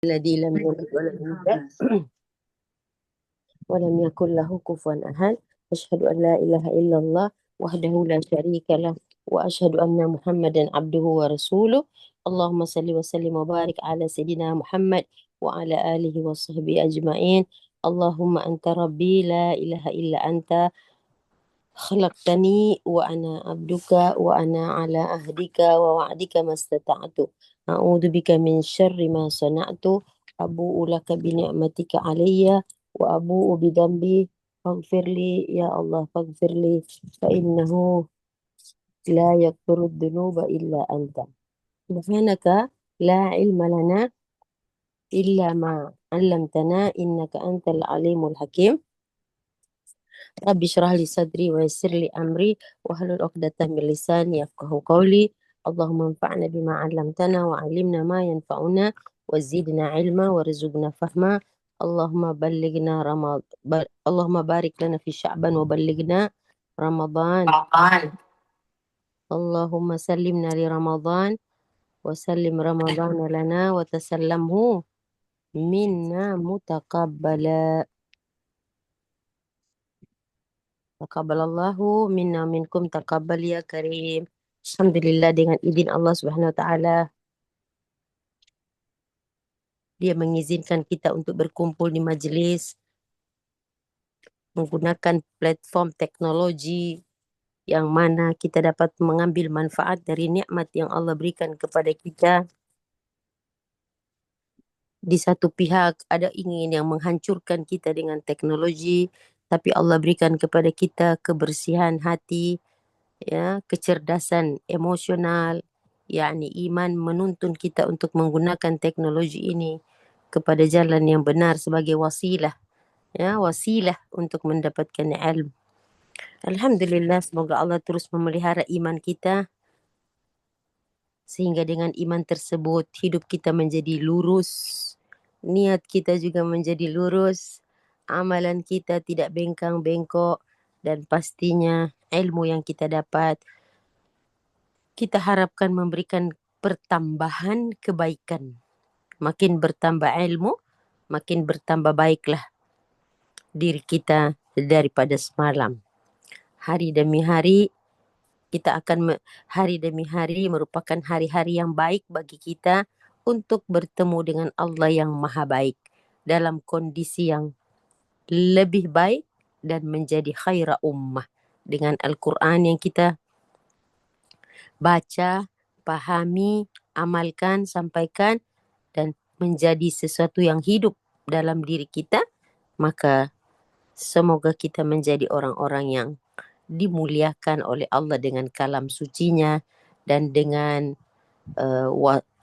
الذي لم يلد ولم يولد ولم يكن له كفوا أحد. أشهد أن لا إله إلا الله وحده لا شريك له وأشهد أن محمدا عبده ورسوله. اللهم صل وسلم وبارك على سيدنا محمد وعلى آله وصحبه أجمعين. اللهم أنت ربي لا إله إلا أنت خلقتني وأنا عبدك وأنا على عهدك ووعدك ما استطعت. أعوذ بك من شر ما صنعت. أبوء لك بنعمتك علي وأبوء بذنبي فاغفر لي يا الله فاغفر لي فإنه لا يغفر الذنوب إلا أنت. سبحانك لا علم لنا إلا ما علمتنا إنك أنت العليم الحكيم. رب اشرح لي صدري ويسر لي أمري واحلل عقدة من لساني يفقهوا قولي. اللهم انفعنا بما علمتنا وعلمنا ما ينفعنا وزدنا علما وارزقنا فهما. اللهم بلغنا اللهم بارك لنا في شعبان وبلغنا رمضان. اللهم سلمنا لرمضان وسلم رمضان لنا وتسلمه منا متقبلا. Taqabbalallahu minna minkum taqabbal ya karim. Alhamdulillah, dengan izin Allah Subhanahu wa taala, Dia mengizinkan kita untuk berkumpul di majelis menggunakan platform teknologi yang mana kita dapat mengambil manfaat dari nikmat yang Allah berikan kepada kita. Di satu pihak ada ingin yang menghancurkan kita dengan teknologi, tapi Allah berikan kepada kita kebersihan hati, ya, kecerdasan emosional, yakni iman menuntun kita untuk menggunakan teknologi ini kepada jalan yang benar sebagai wasilah, ya, wasilah untuk mendapatkan ilmu. Alhamdulillah, semoga Allah terus memelihara iman kita sehingga dengan iman tersebut hidup kita menjadi lurus, niat kita juga menjadi lurus, amalan kita tidak bengkang-bengkok, dan pastinya ilmu yang kita dapat kita harapkan memberikan pertambahan kebaikan. Makin bertambah ilmu, makin bertambah baiklah diri kita daripada semalam. Hari demi hari hari demi hari merupakan hari-hari yang baik bagi kita untuk bertemu dengan Allah yang Maha Baik dalam kondisi yang lebih baik dan menjadi khaira ummah dengan Al-Quran yang kita baca, pahami, amalkan, sampaikan, dan menjadi sesuatu yang hidup dalam diri kita, maka semoga kita menjadi orang-orang yang dimuliakan oleh Allah dengan kalam sucinya dan dengan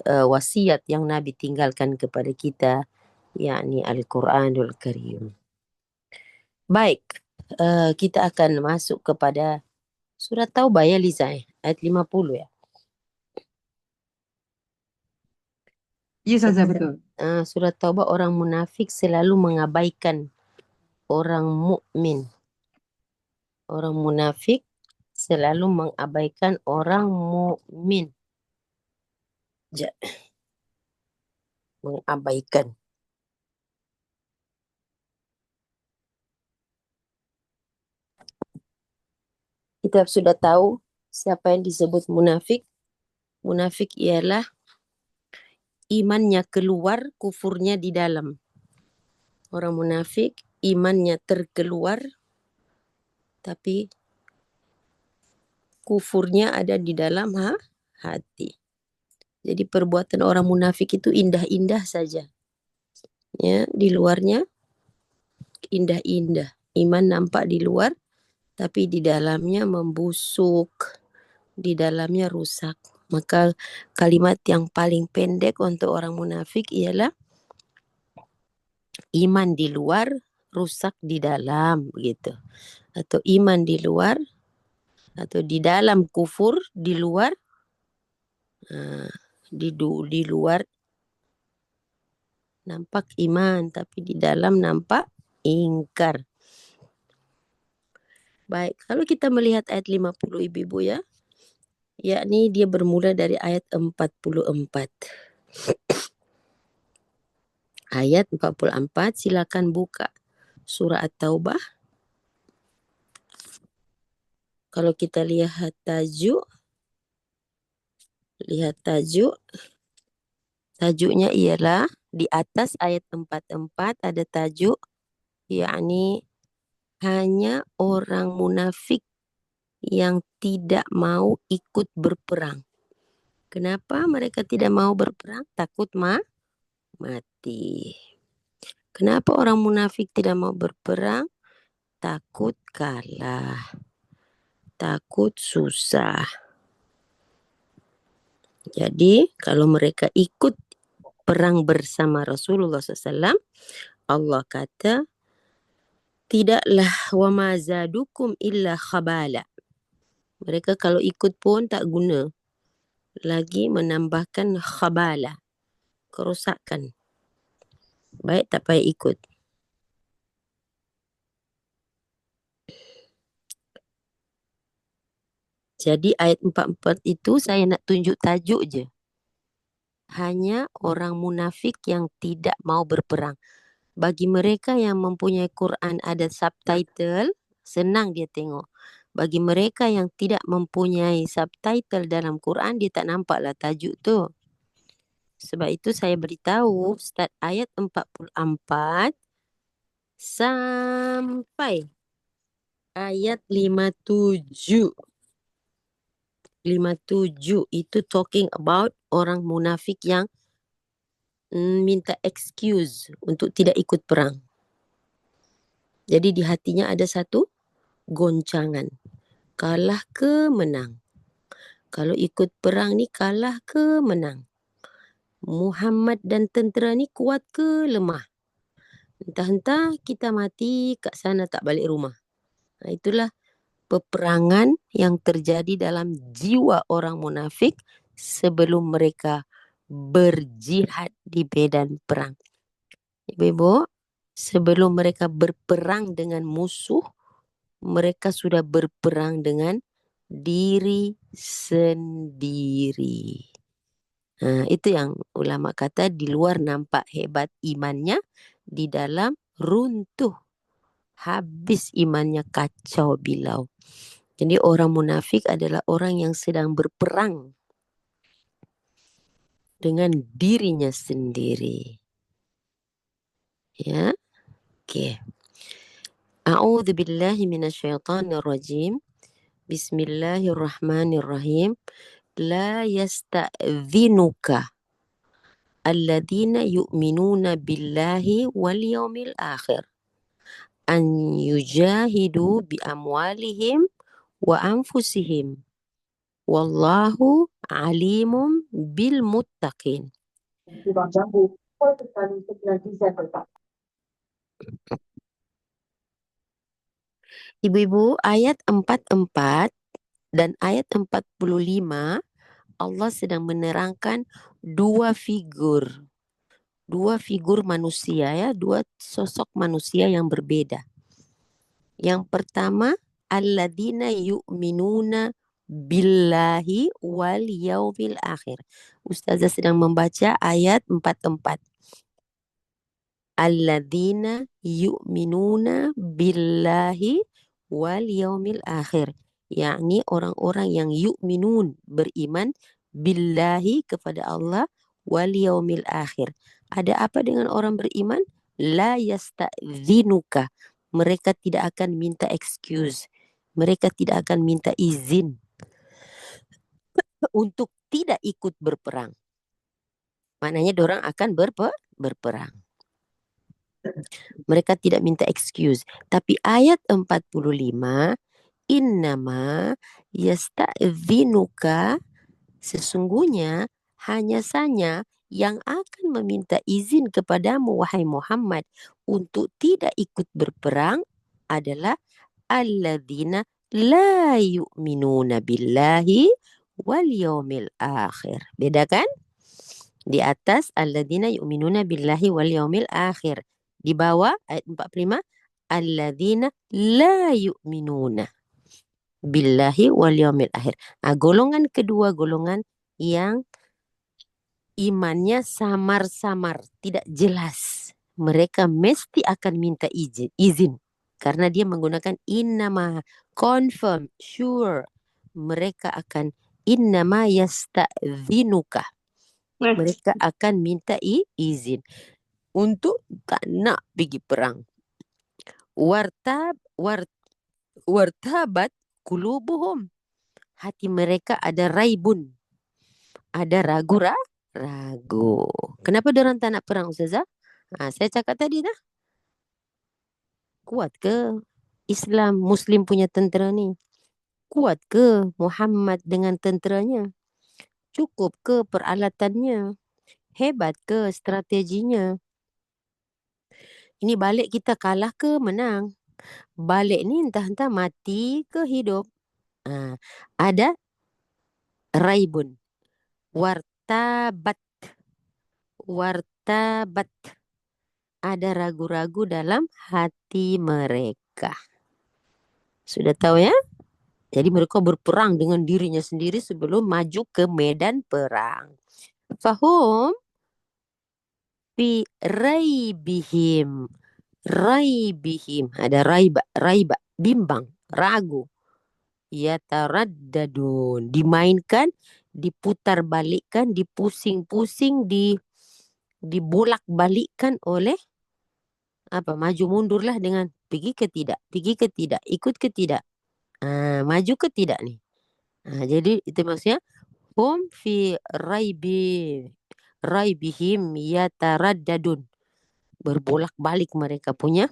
wasiat yang Nabi tinggalkan kepada kita, yakni Al-Quranul Karim. Baik, kita akan masuk kepada surat Taubah ya Liza, ayat 50 ya. Iya Ustazah, betul. Surat Taubah, orang munafik selalu mengabaikan orang mukmin. Orang munafik selalu mengabaikan orang mukmin. Mengabaikan. Kita sudah tahu siapa yang disebut munafik. Munafik ialah imannya keluar, kufurnya di dalam. Orang munafik imannya terkeluar, tapi kufurnya ada di dalam hati. Jadi perbuatan orang munafik itu indah-indah saja. Ya, di luarnya indah-indah. Iman nampak di luar, tapi di dalamnya membusuk, di dalamnya rusak. Maka kalimat yang paling pendek untuk orang munafik ialah iman di luar, rusak di dalam, begitu. Atau iman di luar, atau di dalam kufur, di luar, di luar nampak iman, tapi di dalam nampak ingkar. Baik, kalau kita melihat ayat 50 ibu-ibu ya, yakni dia bermula dari ayat 44. Ayat 44, silakan buka surah At-Taubah. Kalau kita lihat tajuknya ialah di atas ayat 44 ada tajuk, yakni hanya orang munafik yang tidak mau ikut berperang. Kenapa mereka tidak mau berperang? Takut mati. Kenapa orang munafik tidak mau berperang? Takut kalah, takut susah. Jadi kalau mereka ikut perang bersama Rasulullah SAW, Allah kata, tidaklah wa ma zadukum illa khabala. Mereka kalau ikut pun tak guna, lagi menambahkan khabala, kerosakan. Baik tak payah ikut. Jadi ayat 44 itu saya nak tunjuk tajuk je. Hanya orang munafik yang tidak mau berperang. Bagi mereka yang mempunyai Quran ada subtitle, senang dia tengok. Bagi mereka yang tidak mempunyai subtitle dalam Quran, dia tak nampaklah tajuk tu. Sebab itu saya beritahu start ayat 44 sampai ayat 57. 57 itu talking about orang munafik yang minta excuse untuk tidak ikut perang. Jadi di hatinya ada satu goncangan. Kalah ke menang. Kalau ikut perang ni kalah ke menang. Muhammad dan tentera ni kuat ke lemah. Entah-entah kita mati kat sana tak balik rumah. Itulah peperangan yang terjadi dalam jiwa orang munafik sebelum mereka berjihad di medan perang. Ibu-ibu, sebelum mereka berperang dengan musuh, mereka sudah berperang dengan diri sendiri. Itu yang ulama kata di luar nampak hebat imannya, di dalam runtuh, habis imannya, kacau bilau. Jadi orang munafik adalah orang yang sedang berperang dengan dirinya sendiri. Ya, okey. A'udzu billahi minasyaitonir rajim. Bismillahirrahmanirrahim. La yasta'dhinuka alladzina yu'minuna billahi wal yawmil akhir an yujahidu bi amwalihim wa anfusihim wallahu alimum bil muttaqin. Ibu-ibu, ayat 44 dan ayat 45 Allah sedang menerangkan dua figur manusia, ya, dua sosok manusia yang berbeda. Yang pertama, alladzina yu'minuna billahi wal yaumil akhir. Ustazah sedang membaca ayat 44. Alladzina yu'minuna billahi wal yaumil akhir. Yakni orang-orang yang yu'minun, beriman, billahi, kepada Allah, wal yaumil akhir. Ada apa dengan orang beriman? La yasta'dhinuka. Mereka tidak akan minta excuse. Mereka tidak akan minta izin untuk tidak ikut berperang. Maknanya dorang akan berperang. Mereka tidak minta excuse. Tapi ayat 45, innama yasta'dhinuka, sesungguhnya hanya saja yang akan meminta izin kepadamu, wahai Muhammad, untuk tidak ikut berperang adalah alladzina la yu'minuna billahi wal yaumil akhir. Beda kan? Di atas alladzina yu'minuna billahi wal yaumil akhir. Di bawah ayat 45, alladzina la yu'minuna billahi wal yaumil akhir. Golongan kedua, golongan yang imannya samar-samar, tidak jelas. mereka mesti akan minta izin karena dia menggunakan innama, confirm, sure. Mereka akan innama yasta'dzinuka. Mereka akan minta izin untuk tak nak pergi perang. Wartab wartabat kulubuhum. Hati mereka ada raibun, ada ragu. Kenapa diorang tak nak perang, Ustazah? Saya cakap tadi dah. Kuat ke Islam, Muslim punya tentera ni? Kuat ke Muhammad dengan tenteranya? Cukup ke peralatannya? Hebat ke strateginya? Ini balik kita kalah ke menang? Balik ni entah-entah mati ke hidup. Ada raibun. Wartabat. Wartabat. Ada ragu-ragu dalam hati mereka. Sudah tahu ya? Jadi mereka berperang dengan dirinya sendiri sebelum maju ke medan perang. Fahum fi raibihim. Raibihim. Ada raiba, bimbang, ragu. Yataraddadun. Dimainkan, diputar balikkan, dipusing-pusing, dibolak-balikkan oleh maju mundurlah dengan pergi ke tidak, ikut ke tidak, maju ke tidak nih. Jadi itu maksudnya hum fi raibihim yataraddadun. Berbolak-balik mereka punya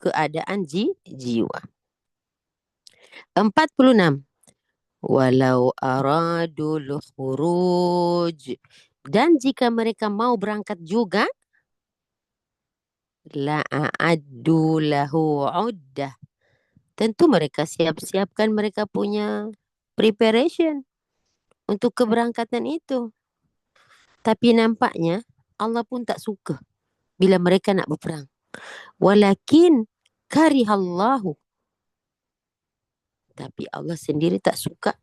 keadaan jiwa. 46. Walau aradul khuruj. Dan jika mereka mau berangkat juga, la'addu lahu uddah. Tentu mereka siap-siapkan mereka punya preparation untuk keberangkatan itu. Tapi nampaknya Allah pun tak suka bila mereka nak berperang. Walakin karihallahu. Tapi Allah sendiri tak suka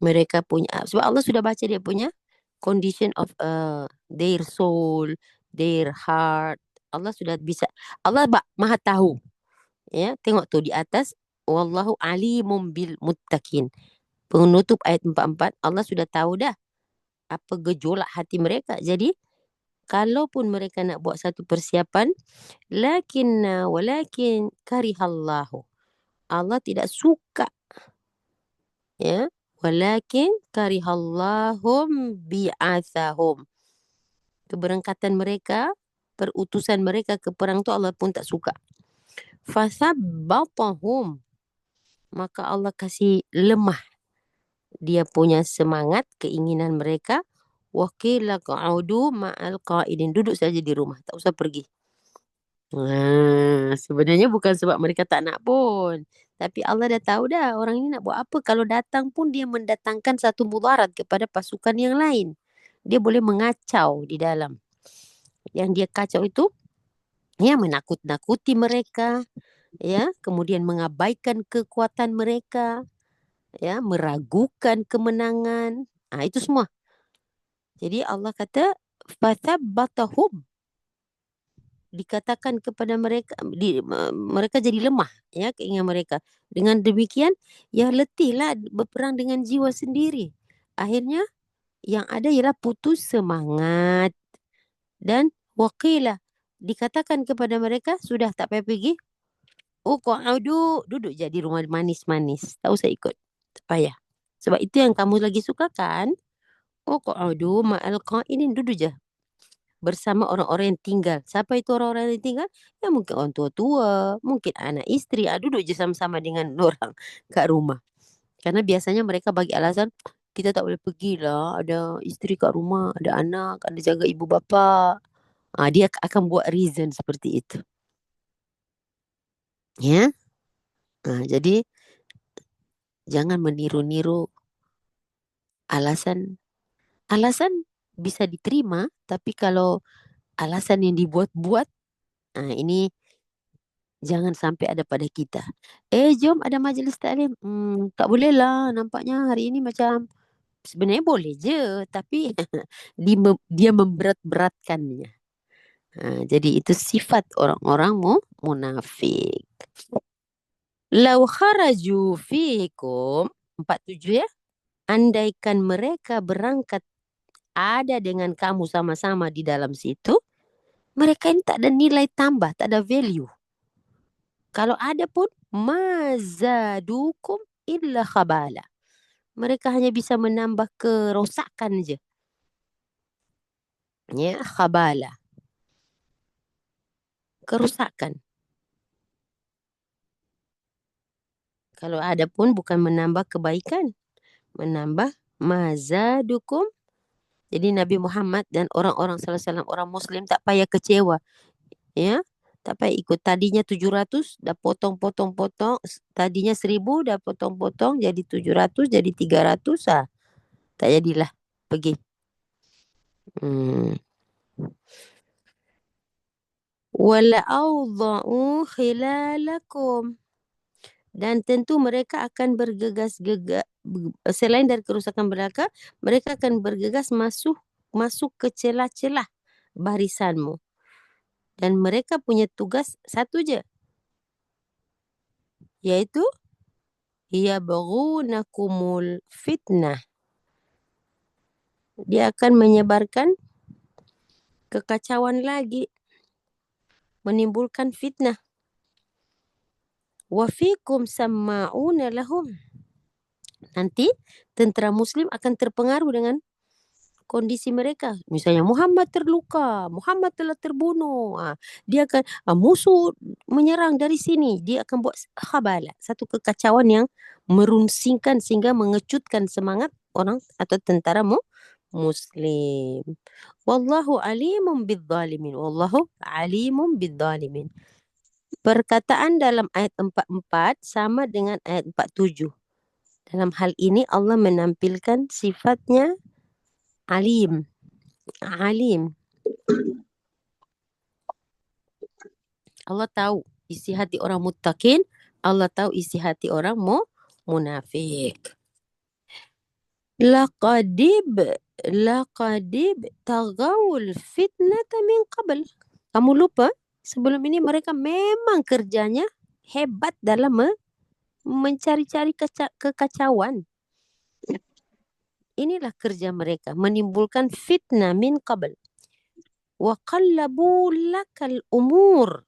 mereka punya. Sebab Allah sudah baca dia punya condition of their soul, their heart. Allah sudah bisa. Allah maha tahu. Ya, tengok tu di atas. Wallahu alimum bil muttaqin. Penutup ayat 44. Allah sudah tahu dah apa gejolak hati mereka. Jadi kalaupun mereka nak buat satu persiapan, walakin karihallahu. Allah tidak suka. Ya, walakin karihallahum bi'athahum. Keberangkatan mereka, perutusan mereka ke perang tu Allah pun tak suka. Fasabbatahum. Maka Allah kasih lemah dia punya semangat, keinginan mereka. Wa qila qa'udu ma'al qa'idin. Duduk saja di rumah, tak usah pergi. Sebenarnya bukan sebab mereka tak nak pun. Tapi Allah dah tahu dah orang ini nak buat apa. Kalau datang pun dia mendatangkan satu mudarat kepada pasukan yang lain. Dia boleh mengacau di dalam. Yang dia kacau itu, ya menakut-nakuti mereka. Ya, kemudian mengabaikan kekuatan mereka. Ya, meragukan kemenangan. Itu semua. Jadi Allah kata, fathabbatahum. Dikatakan kepada mereka, mereka jadi lemah, ya, keinginan mereka. Dengan demikian, ya letihlah berperang dengan jiwa sendiri. Akhirnya, yang ada ialah putus semangat. Dan waqilah, dikatakan kepada mereka, sudah tak payah pergi. Qa'udu, duduk je di rumah manis-manis. Tak usah ikut. Tak payah. Sebab itu yang kamu lagi suka kan? Qa'udu ma'al qa'idin, duduk je bersama orang-orang yang tinggal. Siapa itu orang-orang yang tinggal? Ya mungkin orang tua-tua, mungkin anak isteri. Duduk je sama-sama dengan orang kat rumah. Karena biasanya mereka bagi alasan, kita tak boleh pergi lah, ada isteri kat rumah, ada anak, ada jaga ibu bapa. Dia akan buat reason seperti itu. Ya. Jadi jangan meniru-niru alasan. Alasan bisa diterima, tapi kalau alasan yang dibuat-buat, ini jangan sampai ada pada kita. Jom ada majlis taklim. Tak boleh lah. Nampaknya hari ini macam Sebenarnya boleh je, tapi dia memberat-beratkannya. Jadi itu sifat orang-orang munafik. Lau kharaju fiikum 47 ya. Andaikan mereka berangkat ada dengan kamu sama-sama di dalam situ, mereka ini tak ada nilai tambah, tak ada value. Kalau ada pun mazadukum illa khabala. Mereka hanya bisa menambah kerosakan je. Ya, khabala. Kerusakan. Kalau ada pun bukan menambah kebaikan, menambah mazadukum. Jadi Nabi Muhammad dan orang-orang sallallahu alaihi wasallam, orang Muslim tak payah kecewa, ya. Tak payah ikut. Tadinya 700, dah potong-potong-potong. Tadinya 1000, dah potong-potong jadi 700, jadi 300. Tak jadilah. Pergi. Hmm. Wala awda'u khilalakum. Dan tentu mereka akan bergegas-gegas, selain dari kerusakan belaka, mereka akan bergegas masuk ke celah-celah barisanmu. Dan mereka punya tugas satu je, yaitu yabghunakumul fitnah. Dia akan menyebarkan kekacauan lagi, menimbulkan fitnah. Wa fikum samma'una lahum. Nanti tentera Muslim akan terpengaruh dengan kondisi mereka. Misalnya Muhammad terluka, Muhammad telah terbunuh. Dia akan musuh menyerang dari sini. Dia akan buat khabala, satu kekacauan yang merunsingkan sehingga mengecutkan semangat orang atau tentara Muslim. Wallahu alimun bidzalimin. Wallahu alimun bidzalimin. Perkataan dalam ayat 44 sama dengan ayat 47. Dalam hal ini Allah menampilkan sifatnya alim. Alim. Allah tahu isi hati orang muttaqin, Allah tahu isi hati orang munafik. Laqadib taghawul fitnata min qabl. Kamu lupa? Sebelum ini mereka memang kerjanya hebat dalam mencari-cari kekacauan. Inilah kerja mereka, menimbulkan fitnah min qabl. Wa qallabu lakal umur.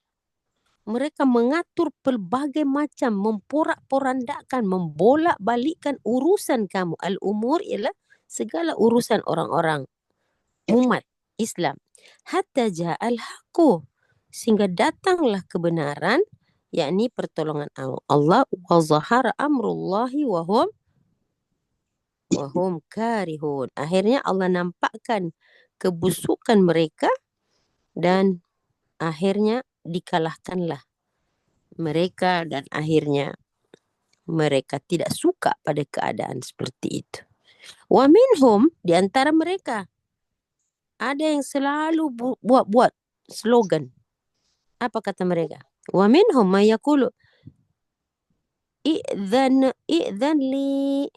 Mereka mengatur pelbagai macam, memporak-porandakan, membolak-balikkan urusan kamu. Al-umur ialah segala urusan orang-orang, umat Islam. Hatta ja'al haqqu. Sehingga datanglah kebenaran, yakni pertolongan Allah. Wa zahara amrullahi wa hum karihun. Akhirnya Allah nampakkan kebusukan mereka dan akhirnya dikalahkanlah mereka dan akhirnya mereka tidak suka pada keadaan seperti itu. Wa minhum, di antara mereka ada yang selalu buat slogan. Apa kata mereka? Wa minhum ma yaqulu i'dhan li,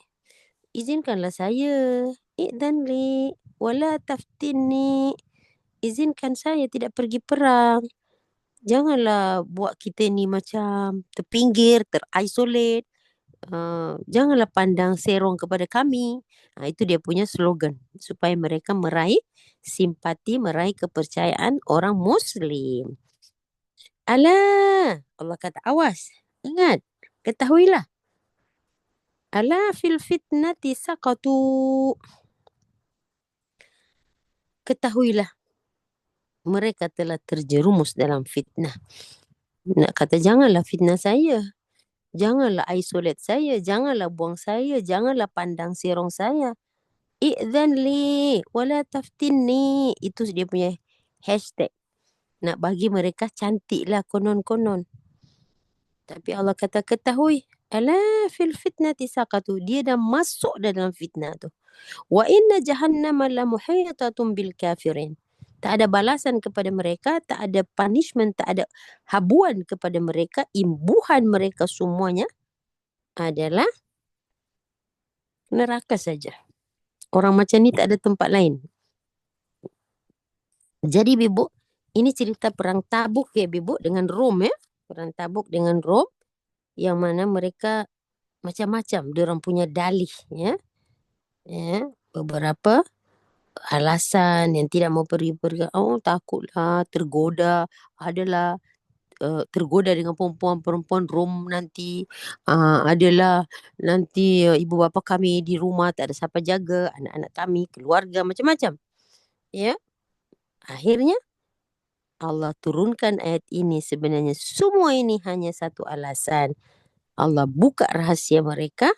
izinkanlah saya, i'dhan li wala taftinni, izinkan saya tidak pergi perang. Janganlah buat kita ni macam terpinggir, terisolate. Janganlah pandang serong kepada kami. Itu dia punya slogan supaya mereka meraih simpati, meraih kepercayaan orang Muslim. Alah, Allah kata awas, ingat, ketahuilah. Ala fil fitnati saqatu. Ketahuilah, mereka telah terjerumus dalam fitnah. Nak kata janganlah fitnah saya. Janganlah isolate saya, janganlah buang saya, janganlah pandang serong saya. I'dhan li wala taftinni. Itu dia punya hashtag. Nak bagi mereka cantiklah konon-konon. Tapi Allah kata ketahui, ala fil fitnati saqatu. Dia dah masuk dalam fitnah tu. Wa inna jahannama la muhitatun bil kafirin. Tak ada balasan kepada mereka, tak ada punishment, tak ada habuan kepada mereka. Imbuhan mereka semuanya adalah neraka saja. Orang macam ni tak ada tempat lain. Jadi Bibu, ini cerita perang Tabuk ya Bibu dengan Rom ya. Perang Tabuk dengan Rom yang mana mereka macam-macam diorang punya dalih ya. Ya, beberapa alasan yang tidak mau pergi-pergi. Oh, takutlah, tergoda. Adalah tergoda dengan perempuan-perempuan Rom nanti. Adalah nanti ibu bapa kami di rumah tak ada siapa jaga, anak-anak kami, keluarga, macam-macam. Ya, akhirnya Allah turunkan ayat ini sebenarnya semua ini hanya satu alasan. Allah buka rahasia mereka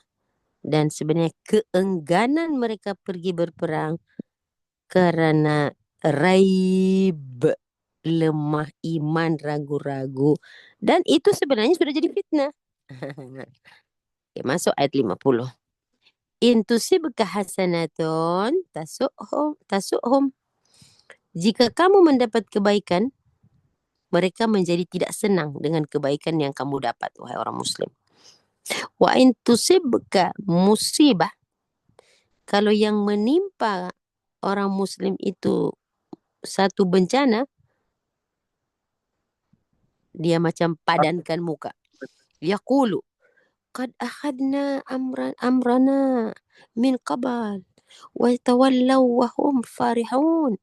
dan sebenarnya keengganan mereka pergi berperang karena raib, lemah iman, ragu-ragu. Dan itu sebenarnya sudah jadi fitnah. Oke, masuk ayat 50. In tusibka hasanatun tasu'hum. Jika kamu mendapat kebaikan, mereka menjadi tidak senang dengan kebaikan yang kamu dapat, wahai orang muslim. Wa in tusibka musibah, kalau yang menimpa orang muslim itu satu bencana, dia macam padankan muka. Yaqulu qad akhadna amrana min qabal wa tawallaw wa hum farihun.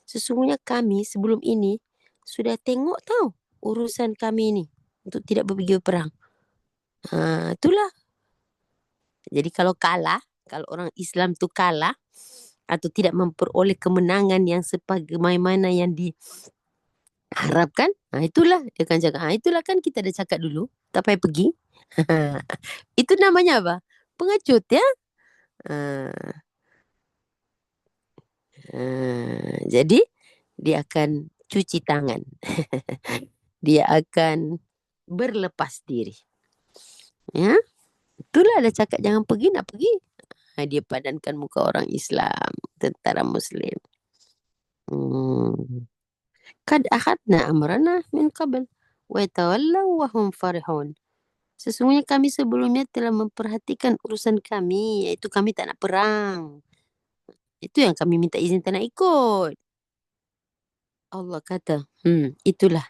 Sesungguhnya kami sebelum ini sudah tengok tahu urusan kami ini untuk tidak pergi berperang. Itulah. Jadi kalau kalah, kalau orang Islam tu kalah atau tidak memperoleh kemenangan yang sebagaimana yang diharapkan, itulah dia akan cakap. Itulah kan kita dah cakap dulu, tak payah pergi. Itu namanya apa? Pengecut ya. Ah, jadi dia akan cuci tangan. Dia akan berlepas diri. Ya, itulah ada cakap jangan pergi, nak pergi. Dia padankan muka orang Islam, tentara Muslim. Kad akhadna amrana min qabl wa yatawallaw wa hum farihun. Sesungguhnya kami sebelumnya telah memperhatikan urusan kami, iaitu kami tak nak perang. Itu yang kami minta izin tak nak ikut. Allah kata, itulah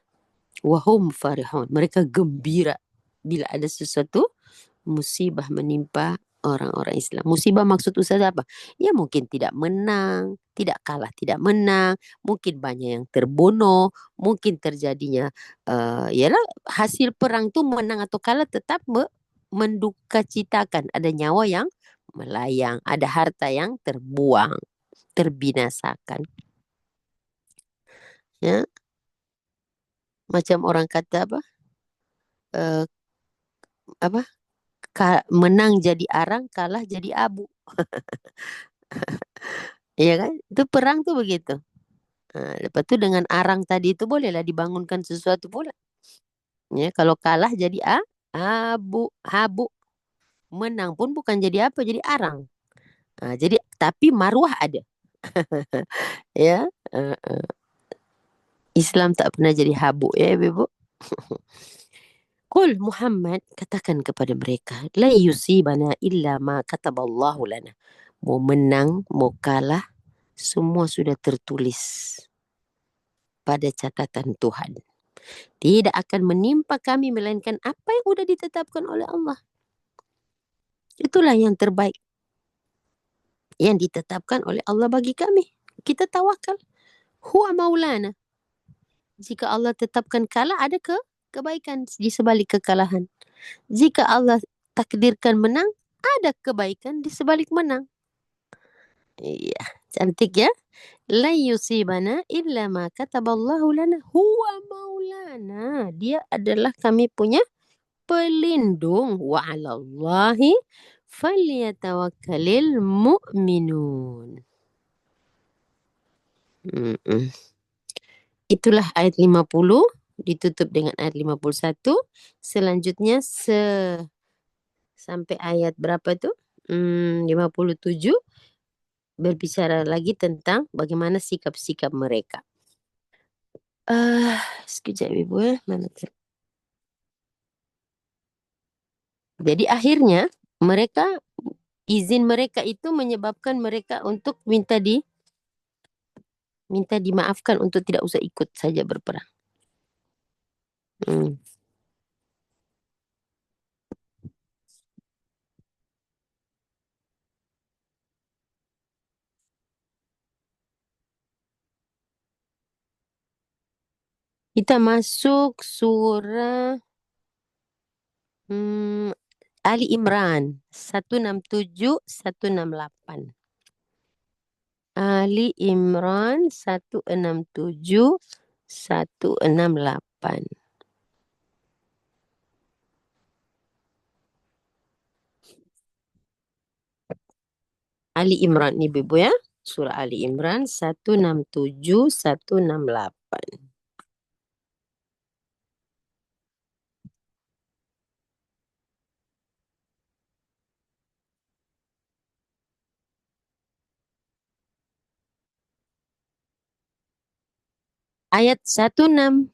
wahum farihun. Mereka gembira bila ada sesuatu musibah menimpa orang-orang Islam. Musibah maksud Ustaz apa? Ya mungkin tidak menang, tidak kalah, tidak menang, mungkin banyak yang terbunuh, mungkin terjadinya yalah hasil perang tu menang atau kalah tetap mendukacitakan ada nyawa yang melayang, ada harta yang terbuang, terbinasakan. Ya, macam orang kata apa? Eh, apa? Menang jadi arang, kalah jadi abu. Iya kan? Itu perang tuh begitu. Lepas tu dengan arang tadi itu bolehlah dibangunkan sesuatu pula. Ya, kalau kalah jadi abu, habu. Menang pun bukan jadi apa, jadi arang. Jadi tapi maruah ada. Ya, Islam tak pernah jadi habu ya, Ibu. Qul Muhammad, katakan kepada mereka, la yusibana illa ma kataballahu lana. Mau menang, mau kalah, semua sudah tertulis pada catatan Tuhan. Tidak akan menimpa kami melainkan apa yang sudah ditetapkan oleh Allah. Itulah yang terbaik yang ditetapkan oleh Allah bagi kami. Kita tawakal. Huwa maulana. Jika Allah tetapkan kalah, ada kebaikan di sebalik kekalahan. Jika Allah takdirkan menang, ada kebaikan di sebalik menang. Iya, cantik ya. La yusibana illa ma kataballahu lana huwa maulana. Dia adalah kami punya pelindung. Wa 'alallahi falyatawakkalil mu'minun. Itulah ayat 50 ditutup dengan ayat 51. Selanjutnya sampai ayat berapa tu? 57 berbicara lagi tentang bagaimana sikap-sikap mereka. Sekejap Ibu ya. Mana tu? Jadi akhirnya mereka Izin mereka itu menyebabkan mereka untuk minta dimaafkan untuk tidak usah ikut saja berperang. Hmm. Kita masuk surah Ali Imran 167 168. Ali Imran 167 168. Ali Imran ni Ibu ya. Surah Ali Imran 167 168. Ayat 167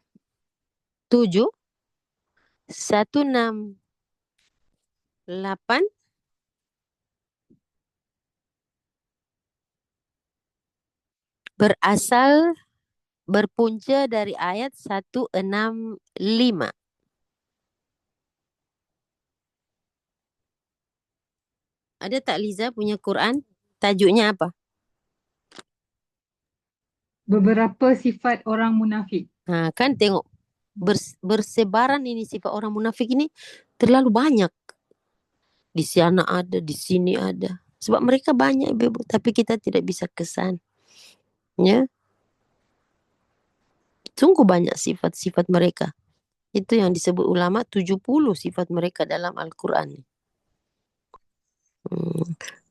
168 berpunca dari ayat 165. Ada tak Liza punya Quran? Tajuknya apa? Beberapa sifat orang munafik. Kan tengok bersebaran ini sifat orang munafik ini terlalu banyak. Di sana ada, di sini ada. Sebab mereka banyak Ibu, tapi kita tidak bisa kesan. Ya, sungguh banyak sifat-sifat mereka. Itu yang disebut ulama 70 sifat mereka dalam Al-Quran.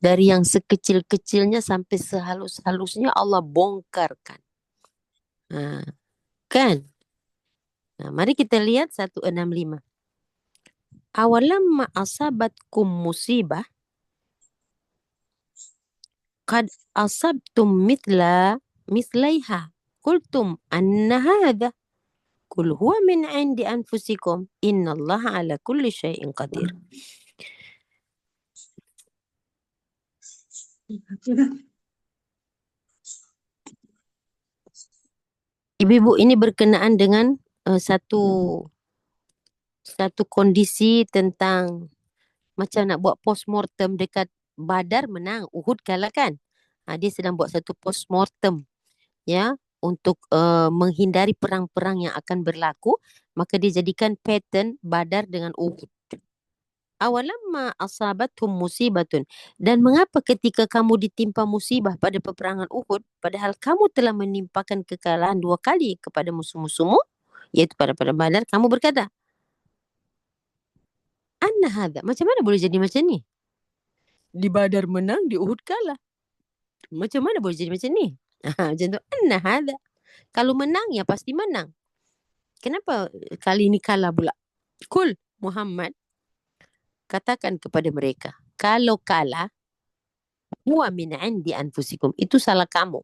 Dari yang sekecil-kecilnya sampai sehalus-halusnya Allah bongkarkan. Kan? Mari kita lihat 165. Awalamma asabatkum musibah qad asabtum mithlaiha qultum anna hadha qul huwa min indi anfusikum innallaha ala kulli syai'in qadir. Ibu-ibu, ini berkenaan dengan satu kondisi tentang macam nak buat postmortem dekat Badar menang, Uhud kalah kan. Dia sedang buat satu postmortem ya untuk menghindari perang-perang yang akan berlaku, maka dia jadikan pattern Badar dengan Uhud. Awalamma asabathum musibatun, dan mengapa ketika kamu ditimpa musibah pada peperangan Uhud padahal kamu telah menimpakan kekalahan 2 kali kepada musuh-musuhmu, iaitu pada Badar, kamu berkata anna hadha, macam mana boleh jadi macam ni? Di Badar menang, di Uhud kalah. Macam mana boleh jadi macam ni? Macam tu, anna hadha. Kalau menang ya pasti menang. Kenapa kali ini kalah pula? Kul Muhammad, katakan kepada mereka, kalau kalah, huwa min indi anfusikum, itu salah kamu.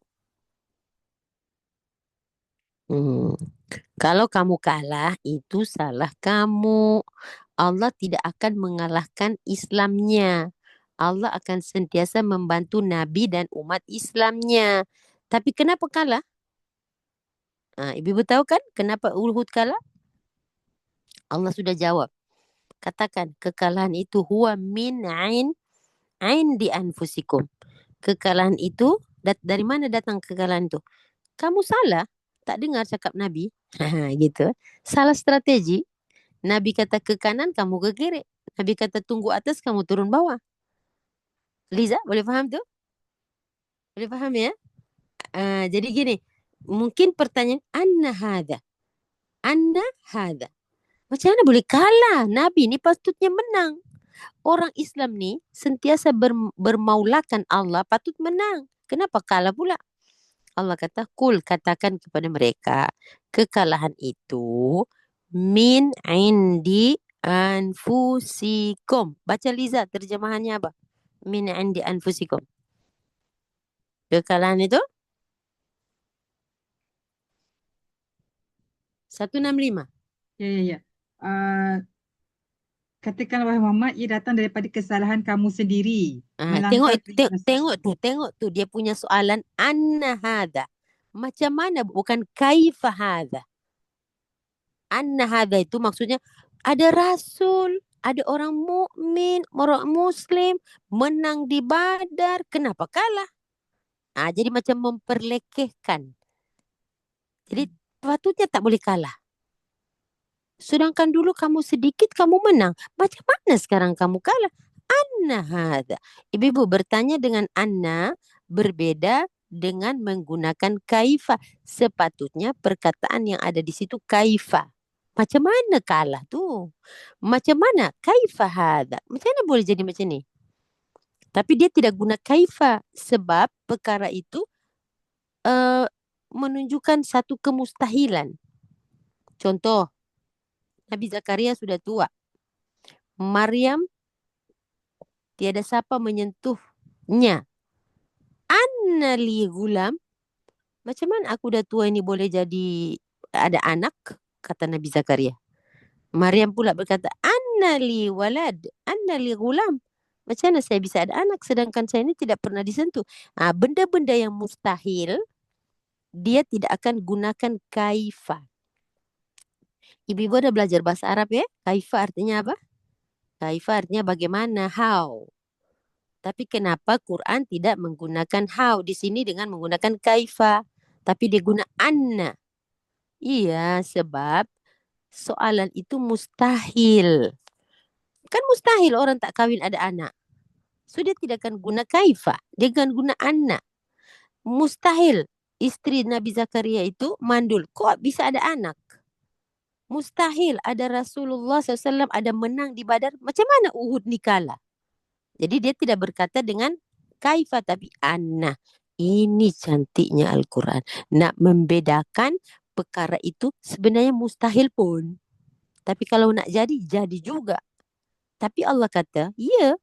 Kalau kamu kalah, itu salah kamu. Allah tidak akan mengalahkan Islamnya. Allah akan sentiasa membantu Nabi dan umat Islamnya. Tapi kenapa kalah? Ibu-ibu tahu kan kenapa Uhud kalah? Allah sudah jawab. Katakan, kekalahan itu huwa min di anfusikum. Kekalahan itu, dari mana datang kekalahan itu? Kamu salah, tak dengar cakap Nabi. Gitu. Salah strategi. Nabi kata ke kanan, kamu ke kiri. Nabi kata tunggu atas, kamu turun bawah. Liza, boleh faham tu? Boleh faham ya? Jadi gini, mungkin pertanyaan, anna hadha. Anna hadha. Macam mana boleh kalah? Nabi ni patutnya menang. Orang Islam ni sentiasa bermaulakan Allah, patut menang. Kenapa kalah pula? Allah kata, kul, katakan kepada mereka, kekalahan itu min indi anfusikum. Baca Liza, terjemahannya apa? Min indi anfusikum. Kekalahan itu 165. Ya. Katakan wahai Muhammad, ia datang daripada kesalahan kamu sendiri. Tengok Melanggar itu, perintah. tengok tu dia punya soalan anna hadha. Macam mana, bukan kaifa hadha. Anna hadha itu maksudnya ada rasul, ada orang mukmin, orang muslim menang di Badar, kenapa kalah? Jadi macam memperlekehkan. Jadi patutnya tak boleh kalah. Sedangkan dulu kamu sedikit kamu menang. Macam mana sekarang kamu kalah? Anna hadha. Ibu-ibu bertanya dengan anna berbeda dengan menggunakan kaifa. Sepatutnya perkataan yang ada di situ kaifa. Macam mana kalah tu? Macam mana kaifa hadha? Macam mana boleh jadi macam ni? Tapi dia tidak guna kaifa sebab perkara itu uh, menunjukkan satu kemustahilan. Contoh, Nabi Zakaria sudah tua. Maryam tiada siapa menyentuhnya. Anna li gulam. Macam mana aku dah tua ini boleh jadi ada anak? Kata Nabi Zakaria. Maryam pula berkata, Anna li walad. Anna li gulam. Macam mana saya bisa ada anak sedangkan saya ini tidak pernah disentuh? Benda-benda yang mustahil, dia tidak akan gunakan kaifa. Ibu-ibu ada belajar bahasa Arab ya? Kaifa artinya apa? Kaifa artinya bagaimana, how. Tapi kenapa Quran tidak menggunakan how di sini dengan menggunakan kaifa, tapi dia guna anna? Iya, sebab soalan itu mustahil. Kan mustahil orang tak kahwin ada anak. So dia tidak akan guna kaifa, dia akan guna anna. Mustahil istri Nabi Zakaria itu mandul. Kok bisa ada anak? Mustahil ada Rasulullah SAW ada menang di Badar. Macam mana Uhud ni kalah? Jadi dia tidak berkata dengan kaifa tapi anna. Ini cantiknya Al-Quran. Nak membedakan perkara itu sebenarnya mustahil pun. Tapi kalau nak jadi, jadi juga. Tapi Allah kata, ya,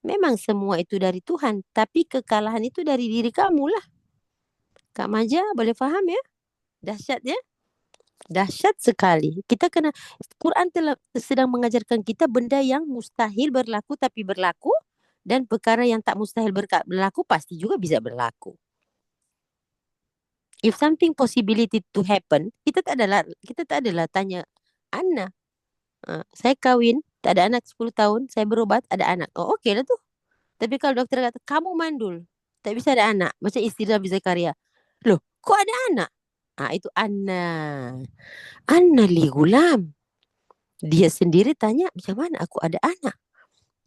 memang semua itu dari Tuhan. Tapi kekalahan itu dari diri kamu lah. Kak Maja boleh faham ya? Dahsyat ya? Dahsyat sekali. Kita kena, Quran telah sedang mengajarkan kita benda yang mustahil berlaku tapi berlaku, dan perkara yang tak mustahil berlaku pasti juga bisa berlaku. If something possibility to happen, kita tak adalah tanya Anna. Saya kahwin, tak ada anak 10 tahun, saya berubat, ada anak. Oh, okey lah tu. Tapi kalau doktor kata, kamu mandul, tak bisa ada anak. Macam isteri Nabi Zakaria. Loh, kok ada anak? Itu Anna. Anna li gulam. Dia sendiri tanya, macam mana aku ada anak?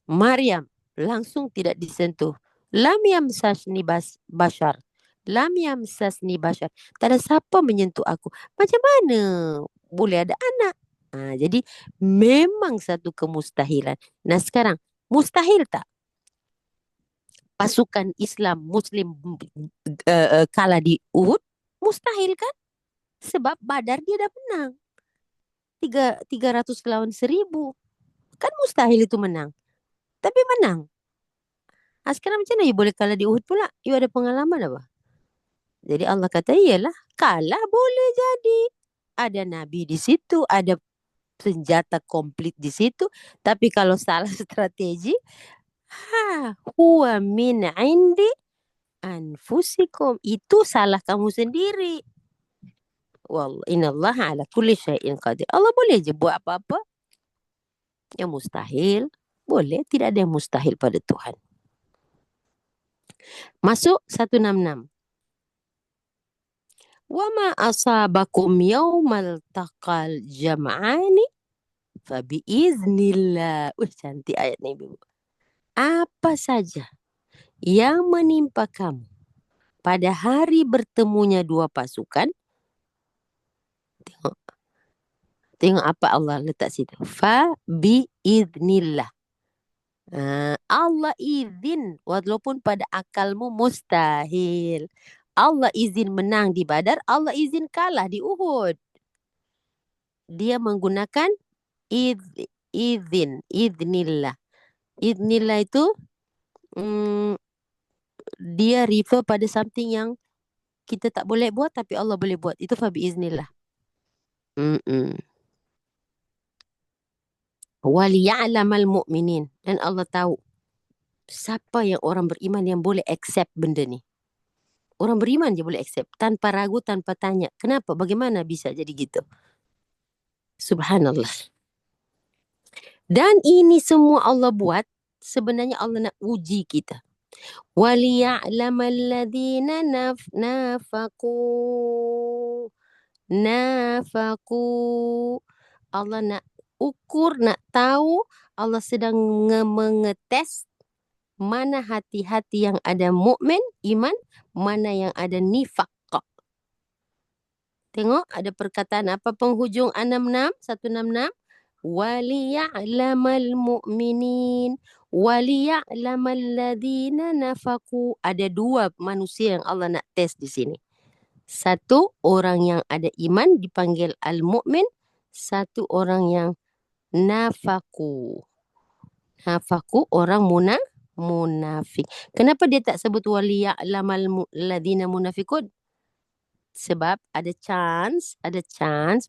Maryam langsung tidak disentuh. Lam yamsasni bashar. Lam yamsasni bashar. Tak ada siapa menyentuh aku. Macam mana boleh ada anak? Jadi memang satu kemustahilan. Nah sekarang, mustahil tak pasukan Islam Muslim kalah di Uhud? Mustahil kan? Sebab Badar dia dah menang. 300 lawan 1000. Kan mustahil itu menang. Tapi menang. Sekarang macam mana you boleh kalah di Uhud pula? You ada pengalaman apa? Jadi Allah kata, iyalah, kalah boleh jadi. Ada Nabi di situ, ada senjata komplit di situ. Tapi kalau salah strategi, huwa min indi anfusikum. Itu salah kamu sendiri. Wallah, innallaha ala kulli syai'in qadir. Allah boleh je buat apa-apa. Yang mustahil, boleh. Tidak ada yang mustahil pada Tuhan. Masuk 166. Wa ma asabakum yawmal taqal jam'ani fabi iznillah. Cantik ayat ni, Ibu. Apa saja yang menimpa kamu pada hari bertemunya dua pasukan. Tengok apa Allah letak situ. Fa bi iznillah. Allah izin walaupun pada akalmu mustahil. Allah izin menang di Badar, Allah izin kalah di Uhud. Dia menggunakan izin, iznillah. Iznillah itu dia refer pada something yang kita tak boleh buat tapi Allah boleh buat. Itu fa bi iznillah. Waliya'lamal mu'minin. Dan Allah tahu siapa yang orang beriman yang boleh accept benda ni. Orang beriman je boleh accept tanpa ragu, tanpa tanya. Kenapa? Bagaimana bisa jadi gitu? Subhanallah. Dan ini semua Allah buat, sebenarnya Allah nak uji kita. Waliya'lamal ladzina nafaqu. Allah nak ukur, nak tahu. Allah sedang mengetes mana hati-hati yang ada mukmin, iman, mana yang ada nifaq. Tengok ada perkataan apa penghujung 66, 166. Waliya'lamal mu'minin waliya'lamal ladzina nafaqu. Ada dua manusia yang Allah nak test di sini. Satu, orang yang ada iman dipanggil al-mu'min. Satu, orang yang nafaqu. Nafaqu, orang munafik. Kenapa dia tak sebut waliya'lamal ladzina munafiqun? Sebab ada chance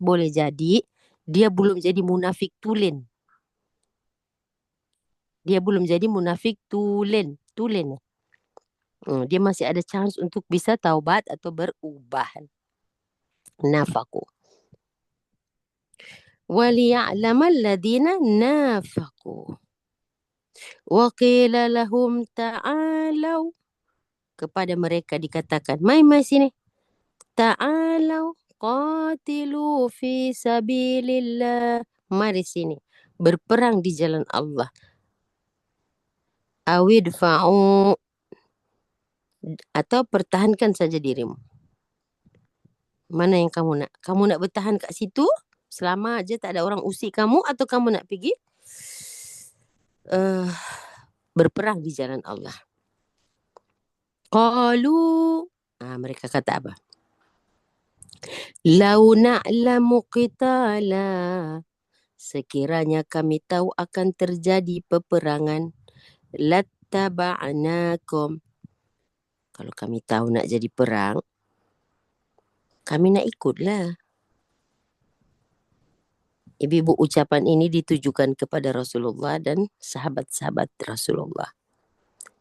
boleh jadi dia belum jadi munafik tulen. Dia belum jadi munafik tulen. Dia masih ada chance untuk bisa taubat atau berubah. Nafaqu. Waliya'lamal ladzina nafaqu. Wa qila lahum ta'alau. Kepada mereka dikatakan, mai sini. Ta'alau qatilu fi sabilillah. Mari sini. Berperang di jalan Allah. Awidfa'u. Atau pertahankan saja dirimu. Mana yang kamu nak? Kamu nak bertahan kat situ? Selama aja tak ada orang usik kamu. Atau kamu nak pergi berperang di jalan Allah. Qalu. Mereka kata apa? Lau na'lamu qitala. Sekiranya kami tahu akan terjadi peperangan. Lattaba'nakum. Kalau kami tahu nak jadi perang, kami nak ikutlah. Ibu-ibu, ucapan ini ditujukan kepada Rasulullah dan sahabat-sahabat Rasulullah.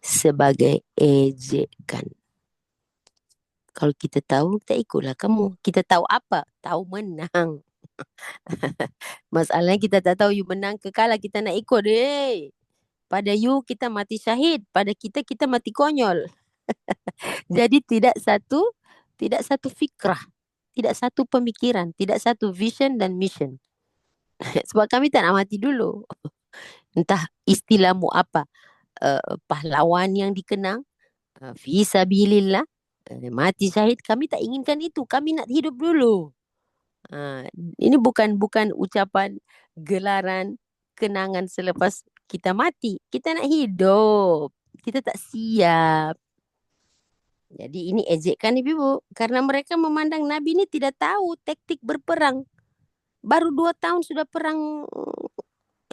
Sebagai ejekan. Kalau kita tahu, kita ikutlah kamu. Kita tahu apa? Tahu menang. Masalahnya kita tak tahu you menang ke kalah, kita nak ikut. Pada you, kita mati syahid. Pada kita, kita mati konyol. Jadi tidak satu fikrah. Tidak satu pemikiran. Tidak satu vision dan mission. Sebab kami tak nak mati dulu. Entah istilahmu apa. Pahlawan yang dikenang. Fi sabilillah. Mati syahid. Kami tak inginkan itu. Kami nak hidup dulu. Ini bukan ucapan gelaran kenangan selepas kita mati. Kita nak hidup. Kita tak siap. Jadi ini ejekan ibu-ibu. Karena mereka memandang Nabi ini tidak tahu taktik berperang. Baru 2 tahun sudah perang.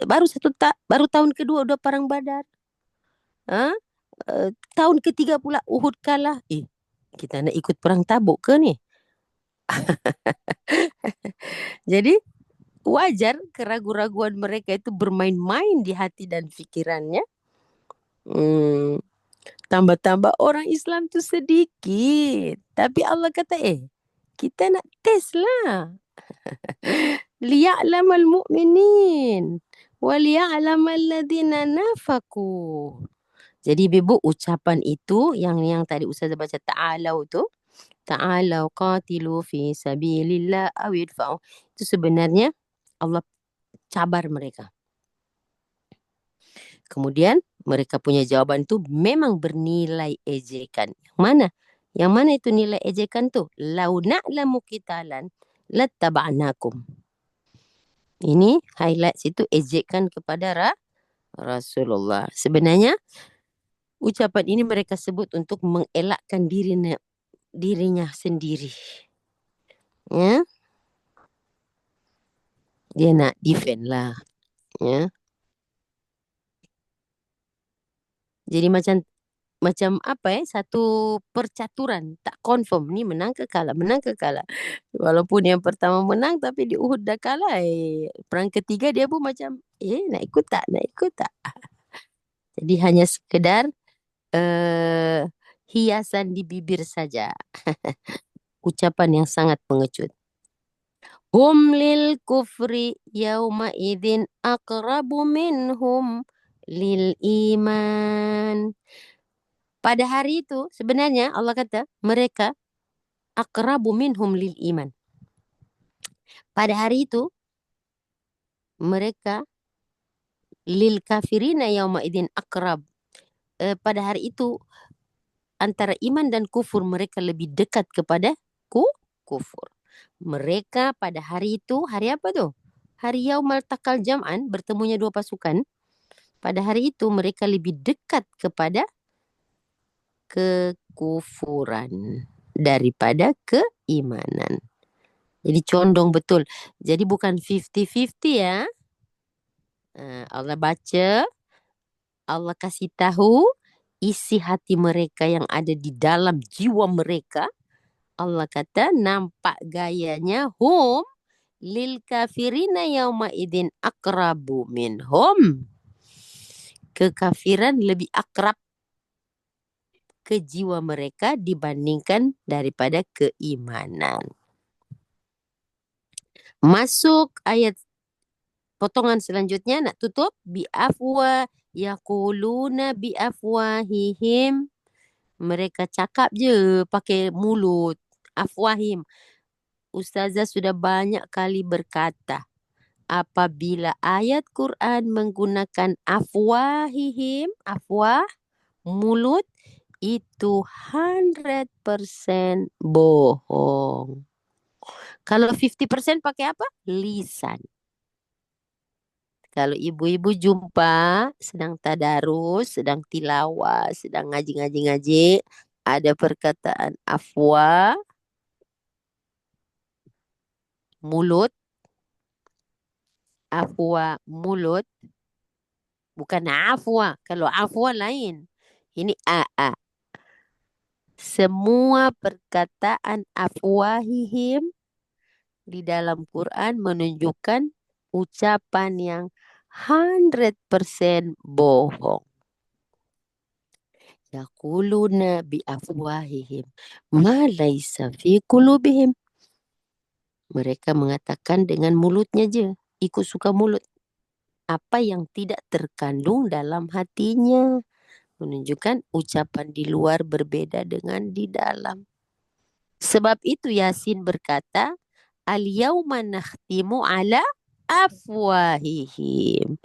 Baru tahun kedua udah perang Badar. Tahun ketiga pula Uhud kalah. Kita nak ikut perang Tabuk ke ni? Jadi wajar keraguan-raguan mereka itu bermain-main di hati dan fikirannya. Tambah-tambah orang Islam tu sedikit. Tapi Allah kata, kita nak test lah. Liya'lamal mu'minin. Waliya'lamal ladzina nafaqu. Jadi ibu, ucapan itu yang tadi Ustazah baca ta'alau tu. Ta'alau qatilu fi sabilillah awidfa'u. Itu sebenarnya Allah cabar mereka. Kemudian mereka punya jawaban tu memang bernilai ejekan. Yang mana itu nilai ejekan tu? Lau na'lamu qitalan lattaba'nakum. Ini highlight situ ejekan kepada Rasulullah. Sebenarnya ucapan ini mereka sebut untuk mengelakkan dirinya sendiri. Ya. Dia nak defend lah. Ya. Jadi macam macam apa satu percaturan, tak confirm ni menang ke kalah, menang ke kalah. Walaupun yang pertama menang tapi di Uhud dah kalah. Perang ketiga dia pun macam nak ikut tak, nak ikut tak. Jadi hanya sekedar eh hiasan di bibir saja. Ucapan yang sangat pengecut. Hum lil kufri yauma idzin aqrabu minhum lil iman. Pada hari itu sebenarnya Allah kata mereka aqrabu minhum lil iman. Pada hari itu mereka lil kafirina yauma idzin aqrab. Pada hari itu antara iman dan kufur mereka lebih dekat kepada kufur. Mereka pada hari itu, hari apa tuh? Hari Yaumal Taqal Jam'an, bertemunya dua pasukan. Pada hari itu mereka lebih dekat kepada kekufuran daripada keimanan. Jadi condong betul. Jadi bukan 50-50 ya. Allah baca, Allah kasih tahu isi hati mereka yang ada di dalam jiwa mereka. Allah kata nampak gayanya hum lil kafirina yauma idin akrabu minhum. Kekafiran lebih akrab ke jiwa mereka dibandingkan daripada keimanan. Masuk ayat potongan selanjutnya, nak tutup. Bi'afwa yaquluna bi'afwahihim. Mereka cakap je pakai mulut. Afwahim. Ustazah sudah banyak kali berkata, apabila ayat Quran menggunakan afwahihim, afwah, mulut, itu 100% bohong. Kalau 50% pakai apa? Lisan. Kalau ibu-ibu jumpa sedang tadarus, sedang tilawah, sedang ngaji-ngaji-ngaji, ada perkataan afwa, mulut, afwa, mulut, bukan afwa. Kalau afwa lain. Ini a. Semua perkataan afwahihim di dalam Quran menunjukkan ucapan yang 100% bohong. Yaquluna biafwahihim ma laisa fi qulubihim. Mereka mengatakan dengan mulutnya je, ikut suka mulut. Apa yang tidak terkandung dalam hatinya. Menunjukkan ucapan di luar berbeda dengan di dalam. Sebab itu Yasin berkata, al-yawma nakhtimu ala afwahihim.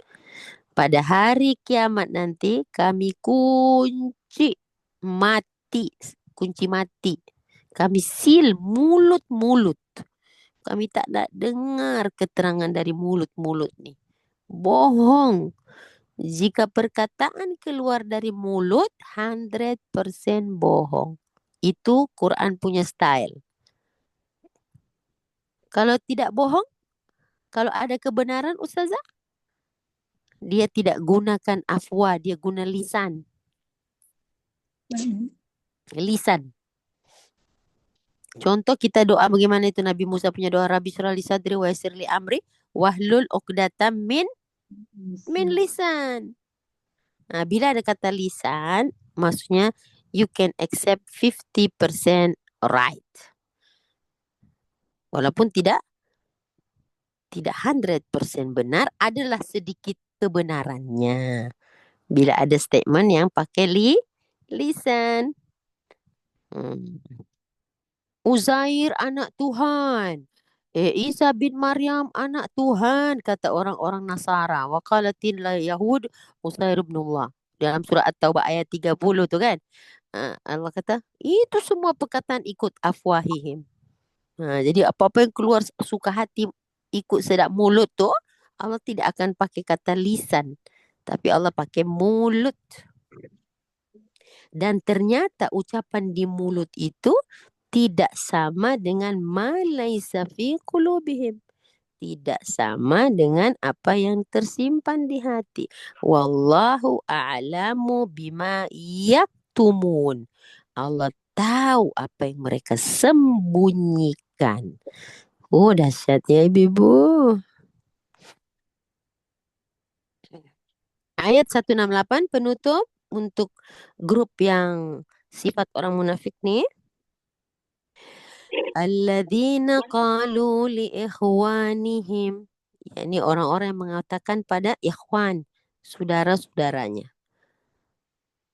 Pada hari kiamat nanti kami kunci mati. Kami seal mulut-mulut. Kami tak nak dengar keterangan dari mulut-mulut ni. Bohong. Jika perkataan keluar dari mulut, 100% bohong. Itu Quran punya style. Kalau tidak bohong, kalau ada kebenaran Ustazah, dia tidak gunakan afwa, dia guna lisan. Lisan. Contoh kita doa bagaimana itu Nabi Musa punya doa, Rabbi syrah li sadri wa yassir li amri wahlul uqdatam min lisan. Nah, bila ada kata lisan, maksudnya you can accept 50% right. Walaupun tidak 100% benar, adalah sedikit kebenarannya. Bila ada statement yang pakai lisan. Uzair anak Tuhan. Isa bin Maryam anak Tuhan, kata orang-orang Nasara. Wa qalatil Yahud Uzair ibn Allah. Dalam surah At-Taubah ayat 30 tu kan. Allah kata, itu semua perkataan ikut afwahihim. Jadi apa-apa yang keluar suka hati ikut sedap mulut tu, Allah tidak akan pakai kata lisan. Tapi Allah pakai mulut. Dan ternyata ucapan di mulut itu tidak sama dengan ma laisa fi qulubihim. Tidak sama dengan apa yang tersimpan di hati. Wallahu a'lamu bima yaktumun. Allah tahu apa yang mereka sembunyikan. Oh, dahsyat ya ibu. Ayat 168 penutup untuk grup yang sifat orang munafik nih. Alladzina qalu li ikhwanihim. Ini orang-orang yang mengatakan pada ikhwan, saudara-saudaranya.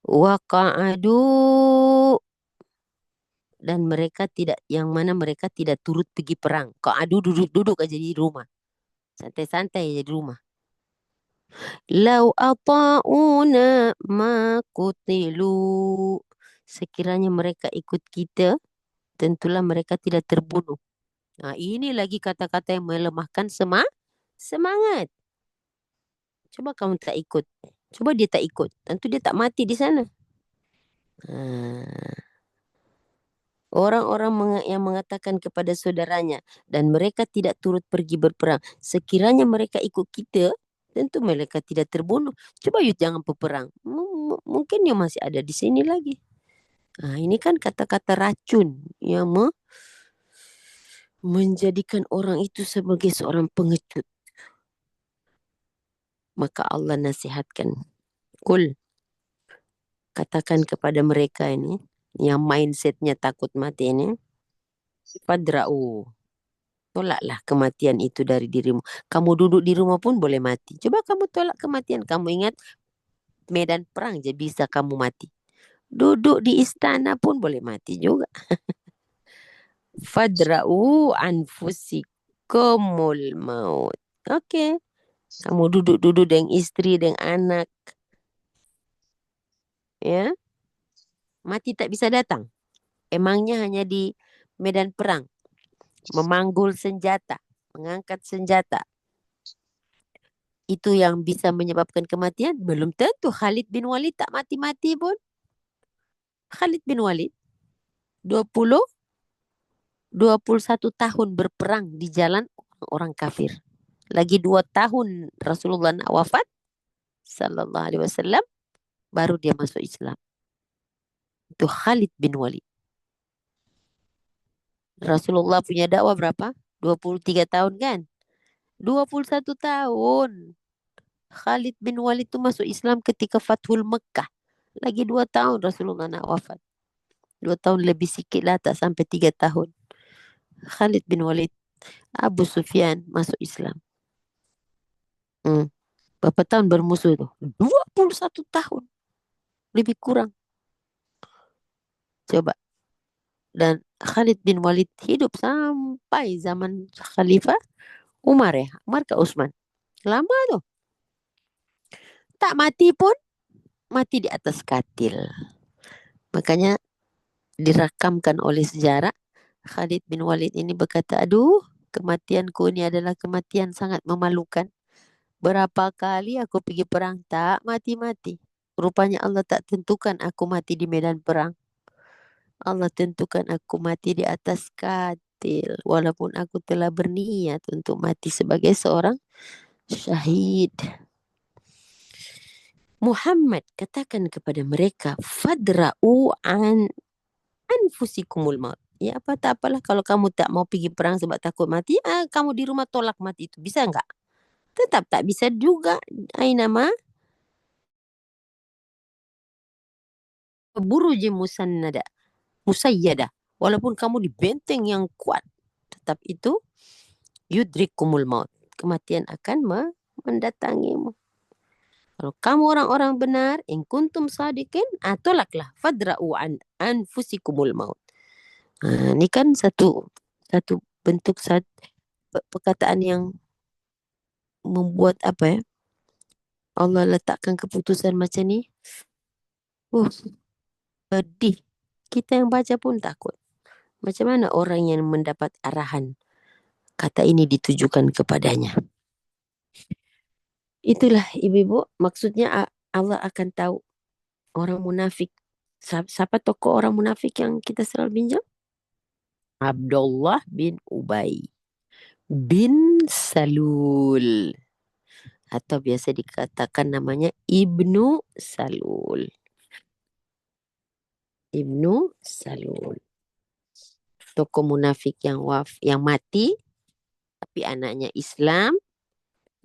Wa qa'adu, dan mereka tidak, yang mana mereka tidak turut pergi perang. Qa'adu, duduk-duduk aja di rumah. Santai-santai aja di rumah. Lau ata'una ma kutilu. Sekiranya mereka ikut kita, tentulah mereka tidak terbunuh. Nah, ini lagi kata-kata yang melemahkan semangat. Coba kamu tak ikut. Coba dia tak ikut. Tentu dia tak mati di sana. Ah, orang-orang yang mengatakan kepada saudaranya dan mereka tidak turut pergi berperang. Sekiranya mereka ikut kita, tentu mereka tidak terbunuh. Coba you jangan berperang. Mungkin you masih ada di sini lagi. Nah, ini kan kata-kata racun yang menjadikan orang itu sebagai seorang pengecut. Maka Allah nasihatkan, kul, katakan kepada mereka ini yang mindsetnya takut mati ini, fadra'u, tolaklah kematian itu dari dirimu. Kamu duduk di rumah pun boleh mati. Coba kamu tolak kematian. Kamu ingat medan perang je bisa kamu mati. Duduk di istana pun boleh mati juga. Fadra'u anfusikumul maut. Oke. Kamu duduk-duduk dengan istri, dengan anak. Ya. Mati tak bisa datang. Emangnya hanya di medan perang. Memanggul senjata. Mengangkat senjata. Itu yang bisa menyebabkan kematian? Belum tentu. Khalid bin Walid tak mati-mati pun. Khalid bin Walid 20 21 tahun berperang di jalan orang kafir. Lagi 2 tahun Rasulullah nak wafat sallallahu alaihi wasallam baru dia masuk Islam. Itu Khalid bin Walid. Rasulullah punya dakwah berapa? 23 tahun kan? 21 tahun. Khalid bin Walid itu masuk Islam ketika Fathul Mekah. Lagi 2 tahun Rasulullah nak wafat. 2 tahun lebih sikit lah, tak sampai 3 tahun. Khalid bin Walid, Abu Sufyan masuk Islam. Berapa tahun bermusuh itu? 21 tahun. Lebih kurang. Coba. Dan Khalid bin Walid hidup sampai zaman Khalifah Umar ya. Umar ke Utsman. Lama tuh. Tak mati pun mati di atas katil. Makanya dirakamkan oleh sejarah Khalid bin Walid ini berkata, aduh, kematianku ini adalah kematian sangat memalukan. Berapa kali aku pergi perang tak mati-mati. Rupanya Allah tak tentukan aku mati di medan perang. Allah tentukan aku mati di atas katil. Walaupun aku telah berniat untuk mati sebagai seorang syahid. Muhammad katakan kepada mereka, fadra'u anfusikumul maut. Ya apa tak apalah kalau kamu tak mau pergi perang sebab takut mati, kamu di rumah tolak mati itu. Bisa enggak? Tetap tak bisa juga. Ainama buruji musannada, musayyada. Walaupun kamu di benteng yang kuat, tetap itu yudrikumul maut. Kematian akan mendatangimu. Kalau kamu orang-orang benar, in kuntum sadikin, tolaklah fadra'u anfusikumul maut. Ini kan satu satu bentuk perkataan yang membuat apa ya? Allah letakkan keputusan macam ni. Pedih. Kita yang baca pun takut. Macam mana orang yang mendapat arahan kata ini ditujukan kepadanya? Itulah ibu-ibu, maksudnya Allah akan tahu orang munafik. Siapa tokoh orang munafik yang kita selalu pinjam? Abdullah bin Ubay bin Salul, atau biasa dikatakan namanya Ibnu Salul. ibnu Salul. Tokoh munafik yang mati, tapi anaknya Islam,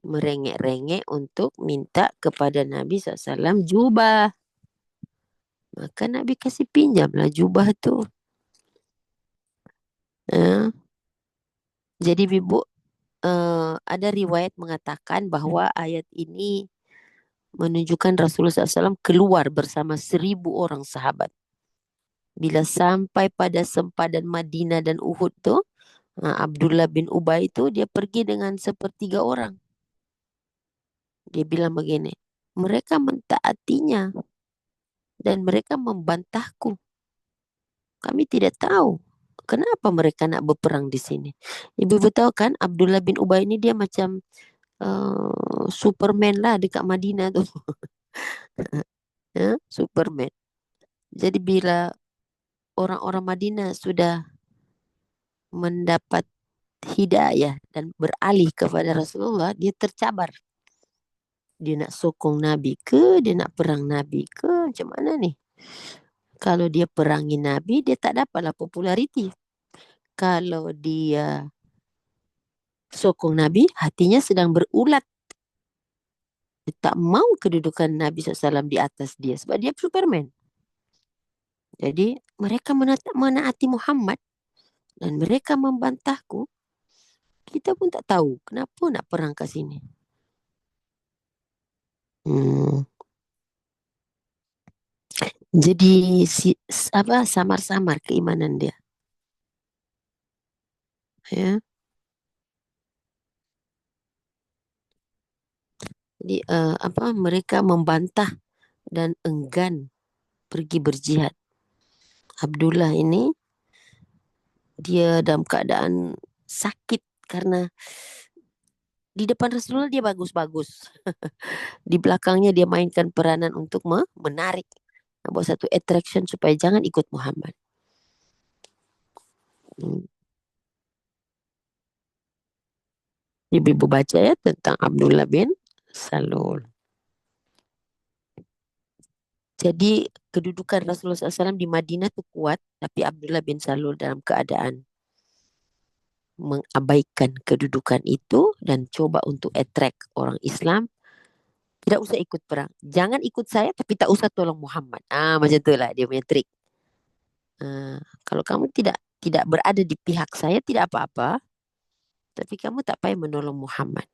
merengek-rengek untuk minta kepada Nabi SAW jubah. Maka Nabi kasih pinjamlah jubah tu. Eh, jadi Ibu, ada riwayat mengatakan bahwa ayat ini menunjukkan Rasulullah SAW keluar bersama 1.000 orang sahabat. Bila sampai pada sempadan Madinah dan Uhud tu, Abdullah bin Ubay itu dia pergi dengan sepertiga orang. Dia bilang begini, mereka mentaatinya dan mereka membantahku. Kami tidak tahu kenapa mereka nak berperang di sini. Ibu tahu kan Abdullah bin Ubay ini dia macam Superman lah dekat Madinah tu. Ya, Superman. Jadi bila orang-orang Madinah sudah mendapat hidayah dan beralih kepada Rasulullah, dia tercabar. Dia nak sokong Nabi ke, dia nak perang Nabi ke, macam mana ni? Kalau dia perangi Nabi, dia tak dapatlah populariti. Kalau dia sokong Nabi, hatinya sedang berulat. Dia tak mau kedudukan Nabi SAW di atas dia sebab dia Superman. Jadi mereka menaati Muhammad dan mereka membantahku. Kita pun tak tahu kenapa nak perang ke sini. Hmm. Jadi samar-samar keimanan dia. Ya. Jadi mereka membantah dan enggan pergi berjihad. Abdullah ini dia dalam keadaan sakit karena di depan Rasulullah dia bagus-bagus. Di belakangnya dia mainkan peranan untuk menarik. Buat satu attraction supaya jangan ikut Muhammad. Hmm. Ibu baca ya tentang Abdullah bin Salul. Jadi kedudukan Rasulullah SAW di Madinah itu kuat, tapi Abdullah bin Salul dalam keadaan mengabaikan kedudukan itu dan coba untuk attract orang Islam. Tidak usah ikut perang. Jangan ikut saya, tapi tak usah tolong Muhammad. Macam itulah dia punya trik. Kalau kamu tidak berada di pihak saya, tidak apa-apa. Tapi kamu tak payah menolong Muhammad.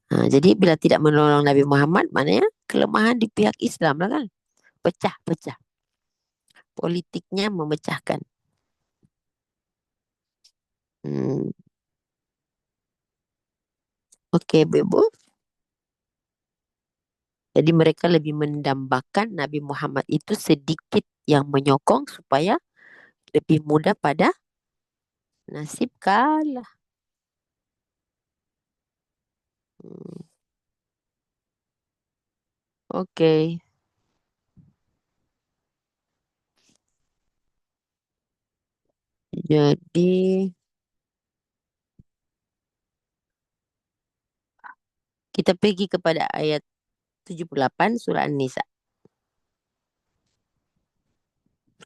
Jadi bila tidak menolong Nabi Muhammad, maknanya kelemahan di pihak Islam lah kan. Pecah-pecah. Politiknya memecahkan. Hmm. Oke, Ibu. Jadi mereka lebih mendambakan Nabi Muhammad itu sedikit yang menyokong supaya lebih mudah pada nasib kalah. Hmm. Oke. Jadi kita pergi kepada ayat 78 surah An-Nisa.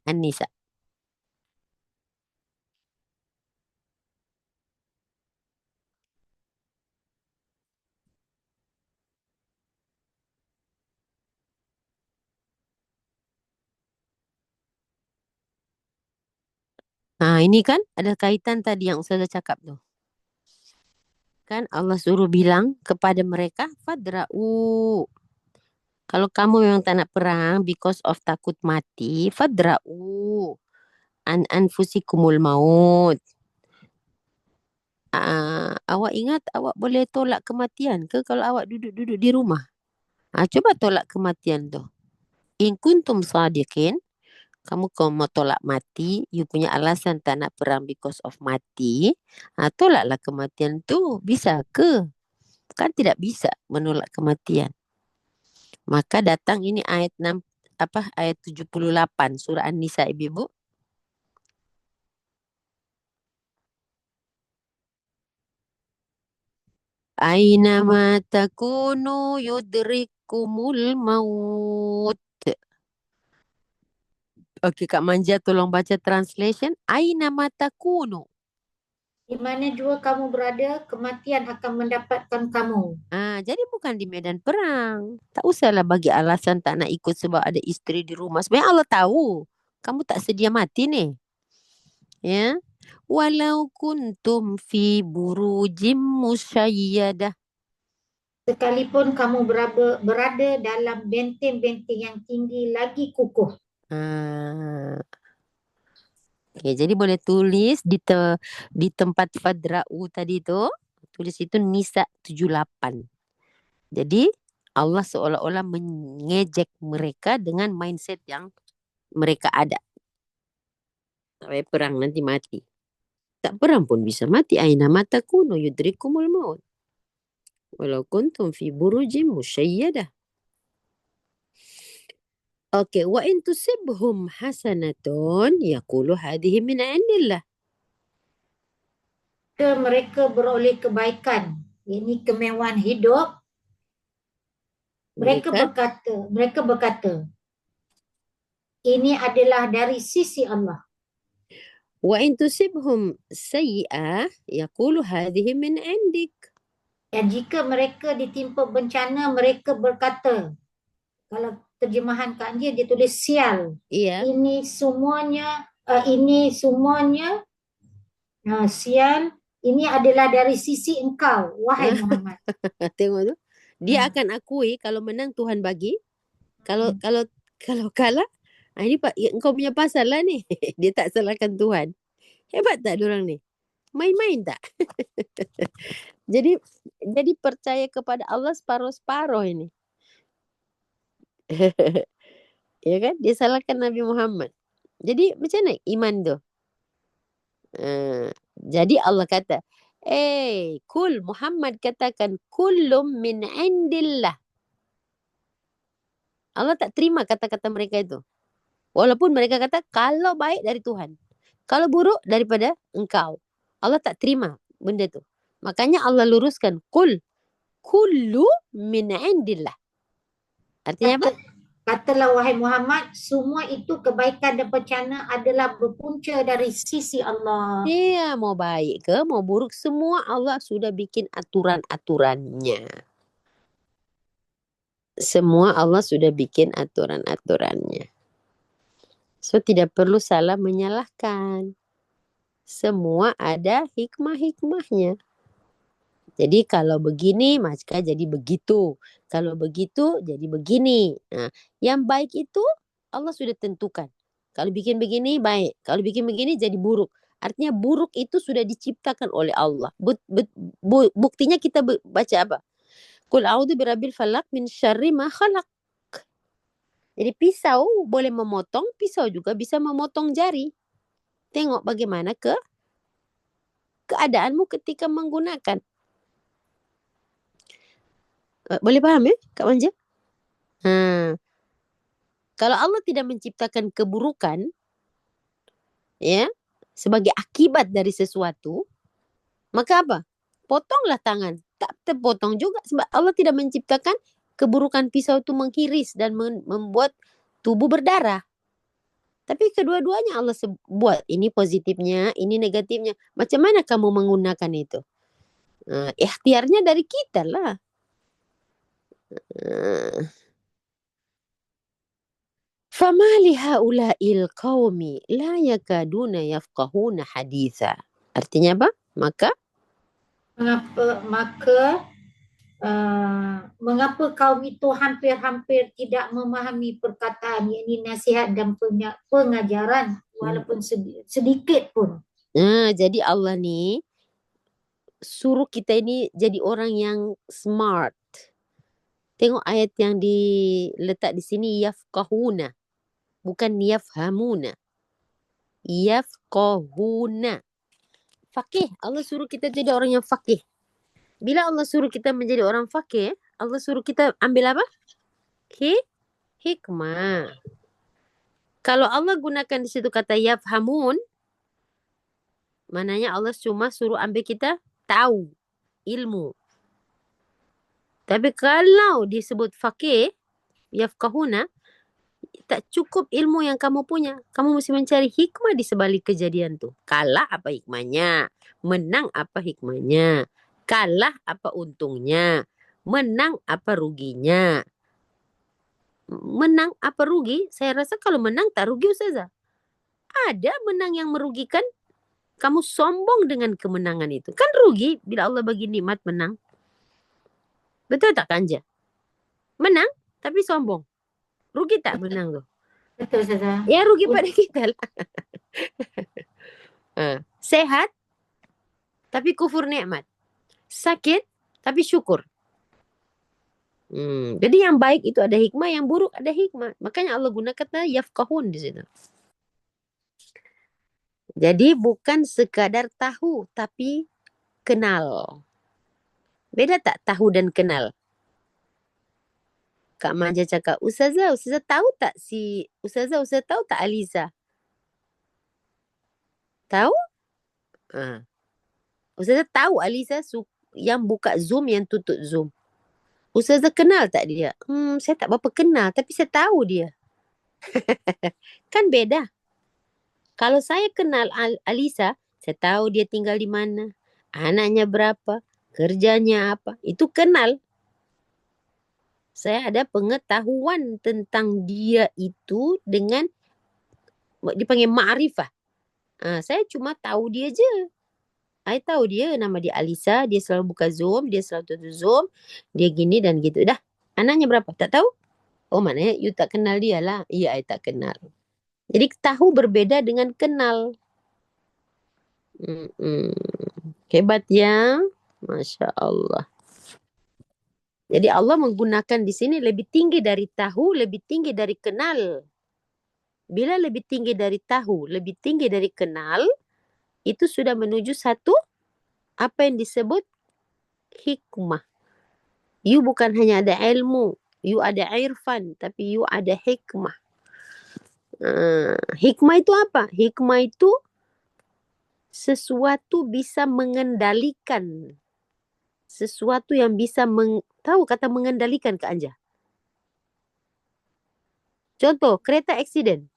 An-Nisa. Ini kan ada kaitan tadi yang Ustazah cakap tuh. Kan Allah suruh bilang kepada mereka, fadra'u. Kalau kamu memang tak nak perang because of takut mati, fadra'u an anfusikumul maut. Awak ingat awak boleh tolak kematian ke kalau awak duduk-duduk di rumah? Coba tolak kematian tu. In kuntum sadiqin, kamu kalau mau tolak mati, you punya alasan tak nak perang because of mati, tolaklah kematian tu. Bisa ke? Kan tidak bisa menolak kematian. Maka datang ini ayat 6, ayat 78 surah An-Nisa, Ibu. Ainama takunu yudrikumul maut. Okey, Kak Manja tolong baca translation. Aina ma takunu. Di mana jua kamu berada, kematian akan mendapatkan kamu. Jadi bukan di medan perang. Tak usahlah bagi alasan tak nak ikut sebab ada isteri di rumah. Sebenarnya Allah tahu. Kamu tak sedia mati nih. Ya. Walau kuntum fi burujim musyayyadah. Sekalipun kamu berada dalam benteng-benteng yang tinggi lagi kukuh. Ah. Okay, jadi boleh tulis di tempat fadra'u tadi tu. Tulis itu Nisa 78. Jadi Allah seolah-olah mengejek mereka dengan mindset yang mereka ada. Sampai perang nanti mati. Tak perang pun bisa mati. Aina mata kuno yudrikumul maut. Walau kuntum fi burujim musyayyadah. Okey, wa in tusibhum hasanatun yaqulu hadhihi min indillah. Mereka beroleh kebaikan, yakni kemewahan hidup. Mereka berkata, ini adalah dari sisi Allah. Wa in tusibhum sayyi'ah yaqulu hadhihi min indik. Dan jika mereka ditimpa bencana, mereka berkata, kalau terjemahan Kak Anjir dia tulis sial. Iya. Ini semuanya sial, ini adalah dari sisi engkau, wahai Muhammad. Tengok tu. Dia akan akui kalau menang Tuhan bagi. Kalau kalah, ini Pak, engkau punya pasal lah ni. Dia tak salahkan Tuhan. Hebat tak diorang ni? Main-main tak? Jadi percaya kepada Allah separuh-separuh ini. Ya kan? Dia salahkan Nabi Muhammad. Jadi macam mana iman tu? Jadi Allah kata, kul Muhammad katakan kullum min indillah. Allah tak terima kata-kata mereka itu. Walaupun mereka kata kalau baik dari Tuhan, kalau buruk daripada engkau. Allah tak terima benda tu. Makanya Allah luruskan kul kullu min indillah. Artinya apa? Katalah wahai Muhammad, semua itu kebaikan dan bencana adalah berpunca dari sisi Allah. Dia mau baik ke mau buruk semua Allah sudah bikin aturan-aturannya. Semua Allah sudah bikin aturan-aturannya. So tidak perlu salah menyalahkan. Semua ada hikmah-hikmahnya. Jadi kalau begini maka jadi begitu. Kalau begitu jadi begini. Nah, yang baik itu Allah sudah tentukan. Kalau bikin begini baik. Kalau bikin begini jadi buruk. Artinya buruk itu sudah diciptakan oleh Allah. Buktinya kita baca apa? Qul a'udzu birabbil falaq min syarri ma khalaq. Jadi pisau boleh memotong, pisau juga bisa memotong jari. Tengok bagaimana keadaanmu ketika menggunakan. Boleh faham ya, Kak Manja? Kalau Allah tidak menciptakan keburukan, ya, sebagai akibat dari sesuatu, maka apa? Potonglah tangan. Tak terpotong juga sebab Allah tidak menciptakan keburukan pisau itu menghiris dan membuat tubuh berdarah. Tapi kedua-duanya Allah buat. Ini positifnya, ini negatifnya. Macam mana kamu menggunakan itu? Ikhtiarnya dari kita lah. Fama li haula'il qaumi la yakaduna yafqahuna haditha. Artinya apa? Mengapa kaum itu hampir-hampir tidak memahami perkataan, yakni nasihat dan pengajaran walaupun sedikit pun. Jadi Allah ni suruh kita ini jadi orang yang smart. Tengok ayat yang diletak di sini yafqahuna. Bukan yafhamuna. Yafqahuna. Faqih. Allah suruh kita jadi orang yang faqih. Bila Allah suruh kita menjadi orang faqih, Allah suruh kita ambil apa? Hikmah. Kalau Allah gunakan di situ kata yafhamun, maknanya Allah cuma suruh ambil kita tahu ilmu. Tapi kalau disebut faqih, yafqahuna, Tak cukup ilmu yang kamu punya. Kamu mesti mencari hikmah di sebalik kejadian tuh. Kalah apa hikmahnya? Menang apa hikmahnya? Kalah apa untungnya? Menang apa ruginya? Menang apa rugi? Saya rasa kalau menang tak rugi Ustazah. Ada menang yang merugikan. Kamu sombong dengan kemenangan itu. Kan rugi bila Allah bagi nikmat menang. Betul tak Kanja? Menang tapi sombong. Rugi tak menang tuh? Betul Ustazah. Ya rugi pada kita lah. Sehat tapi kufur nikmat. Sakit tapi syukur. Jadi yang baik itu ada hikmah, yang buruk ada hikmah. Makanya Allah guna kata yafqahun di situ. Jadi bukan sekadar tahu tapi kenal. Beda tak tahu dan kenal? Kak Maja cakap, Ustazah tahu tak si Ustazah tahu tak Aliza? Tahu? Ah. Ustazah tahu Aliza yang buka Zoom, yang tutup Zoom. Ustazah kenal tak dia? Saya tak berapa kenal, tapi saya tahu dia. Kan beda. Kalau saya kenal Alisa, saya tahu dia tinggal di mana, anaknya berapa, kerjanya apa. Itu kenal. Saya ada pengetahuan tentang dia itu dengan dipanggil ma'rifah. Saya cuma tahu dia je. Saya tahu dia, nama dia Alisa, dia selalu buka Zoom, dia selalu tutup Zoom, dia gini dan gitu. Dah, anaknya berapa? Tak tahu? Oh, maknanya you tak kenal dia lah. Iya, saya tak kenal. Jadi tahu berbeda dengan kenal. Hebat ya. Masya Allah. Jadi Allah menggunakan di sini lebih tinggi dari tahu, lebih tinggi dari kenal. Bila lebih tinggi dari tahu, lebih tinggi dari kenal, itu sudah menuju satu apa yang disebut hikmah. You bukan hanya ada ilmu, you ada irfan, tapi you ada hikmah. Hikmah itu apa? Hikmah itu sesuatu bisa mengendalikan. Sesuatu yang bisa tahu kata mengendalikan ke Anja. Contoh, kereta aksiden.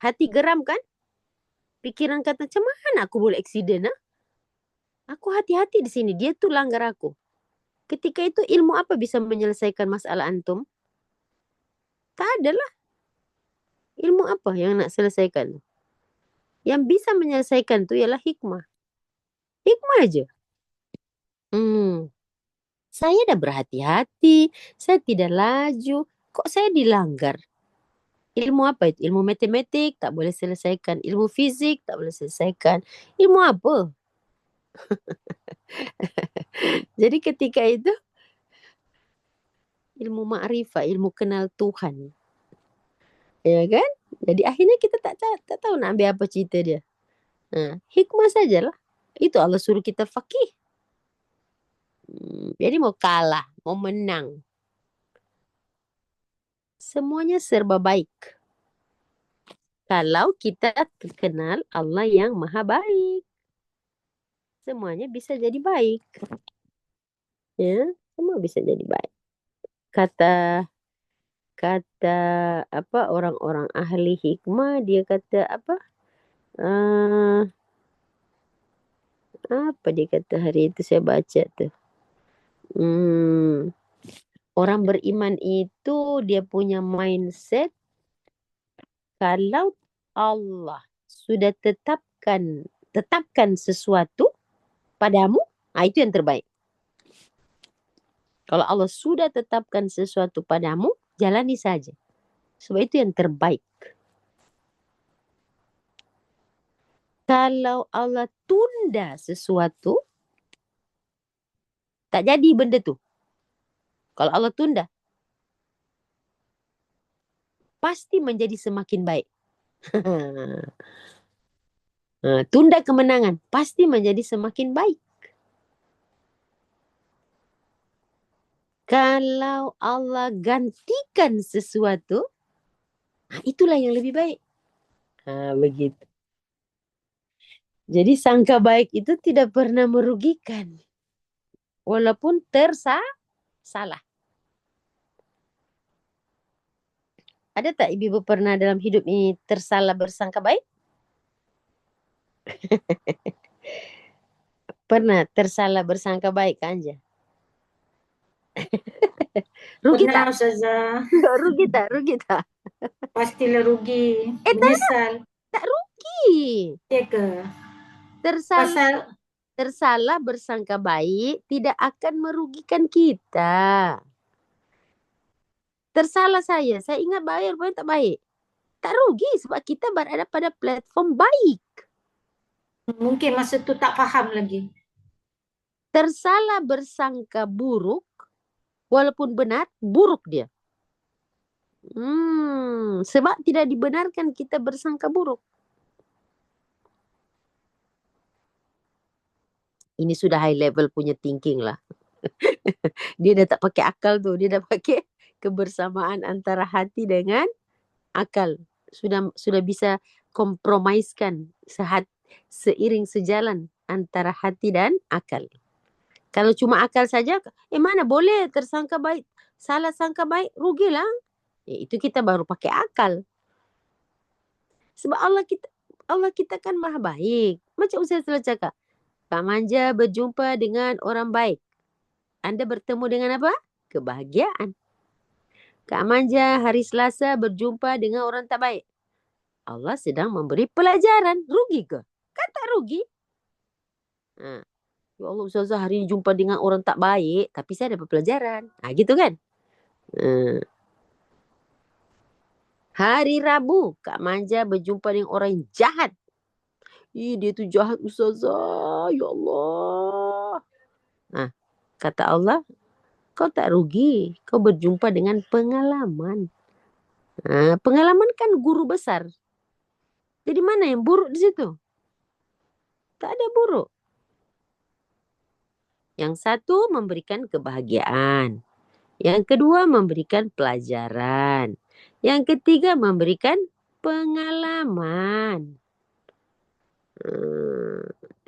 Hati geram kan? Pikiran kata, macam mana aku boleh aksiden? Aku hati-hati di sini. Dia tuh langgar aku. Ketika itu ilmu apa bisa menyelesaikan masalah antum? Tak ada lah. Ilmu apa yang nak selesaikan? Yang bisa menyelesaikan itu ialah hikmah. Hikmah aja. Saya dah berhati-hati. Saya tidak laju. Kok saya dilanggar? Ilmu apa itu? Ilmu matematik tak boleh selesaikan. Ilmu fizik tak boleh selesaikan. Ilmu apa? Jadi ketika itu ilmu ma'rifah, ilmu kenal Tuhan. Ya kan? Jadi akhirnya kita tak tahu nak ambil apa cerita dia. Hikmah sajalah. Itu Allah suruh kita faqih. Jadi mau kalah, mau menang. Semuanya serba baik. Kalau kita kenal Allah yang maha baik. Semuanya bisa jadi baik. Ya, semua bisa jadi baik. Kata apa orang-orang ahli hikmah, dia kata apa? Apa dia kata hari itu saya baca tuh. Orang beriman itu dia punya mindset kalau Allah sudah tetapkan sesuatu padamu, itu yang terbaik. Kalau Allah sudah tetapkan sesuatu padamu, jalani saja. Sebab itu yang terbaik. Kalau Allah tunda sesuatu, tak jadi benda tu. Kalau Allah tunda, pasti menjadi semakin baik. Tunda kemenangan, pasti menjadi semakin baik. Kalau Allah gantikan sesuatu, itulah yang lebih baik. Begitu. Jadi sangka baik itu tidak pernah merugikan. Walaupun salah. Ada tak ibu pernah dalam hidup ini tersalah bersangka baik? Pernah tersalah bersangka baik kan Anja? Rugi tak? Pernah Ustazah, Rugi tak? Rugi tak? pastilah rugi, Tak menyesal. rugi. Ya ke? Tersalah Pasal tersalah bersangka baik tidak akan merugikan kita. Tersalah saya ingat bayar pun tak baik. Tak rugi sebab kita berada pada platform baik. mungkin masa tu tak faham lagi. Tersalah bersangka buruk, walaupun benar, buruk dia. Sebab tidak dibenarkan kita bersangka buruk. Ini sudah high level punya thinking lah. Dia dah tak pakai akal tu. Dia dah pakai kebersamaan antara hati dengan akal. Sudah bisa kompromiskan seiring sejalan antara hati dan akal. Kalau cuma akal saja, mana boleh tersangka baik, salah sangka baik, rugilah. Itu kita baru pakai akal. Sebab Allah kita kan maha baik. Macam Ustaz telah cakap. Kak Manja berjumpa dengan orang baik. Anda bertemu dengan apa? Kebahagiaan. Kak Manja hari Selasa berjumpa dengan orang tak baik. Allah sedang memberi pelajaran. Rugi ke? Kan tak rugi. Ya Allah Ustazah hari ini jumpa dengan orang tak baik. Tapi saya dapat pelajaran. Gitu kan? Hari Rabu Kak Manja berjumpa dengan orang yang jahat. Dia tu jahat Ustazah. Ya Allah. Kata Allah, kau tak rugi. Kau berjumpa dengan pengalaman. Pengalaman kan guru besar. Jadi mana yang buruk di situ? Tak ada buruk. Yang satu memberikan kebahagiaan. Yang kedua memberikan pelajaran. Yang ketiga memberikan pengalaman.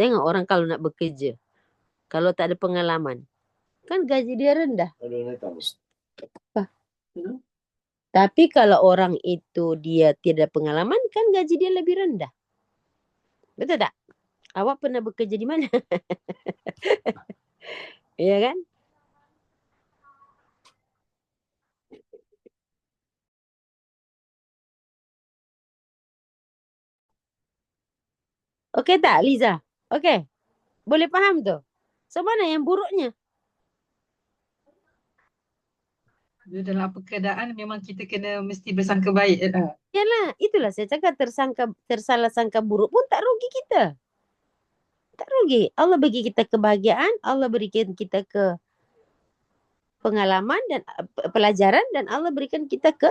Tengok orang kalau nak bekerja. Kalau tak ada pengalaman. Kan gaji dia rendah. Tapi kalau orang itu dia tidak pengalaman, kan gaji dia lebih rendah. Betul tak? Awak pernah bekerja di mana? Ya kan? Okey tak Liza? Okey. Boleh faham tu? So mana yang buruknya? Dalam apa keadaan memang kita kena mesti bersangka baik. Yalah, itulah saya cakap tersalah sangka buruk pun tak rugi kita. Tak rugi. Allah bagi kita kebahagiaan, Allah berikan kita ke pengalaman dan pelajaran dan Allah berikan kita ke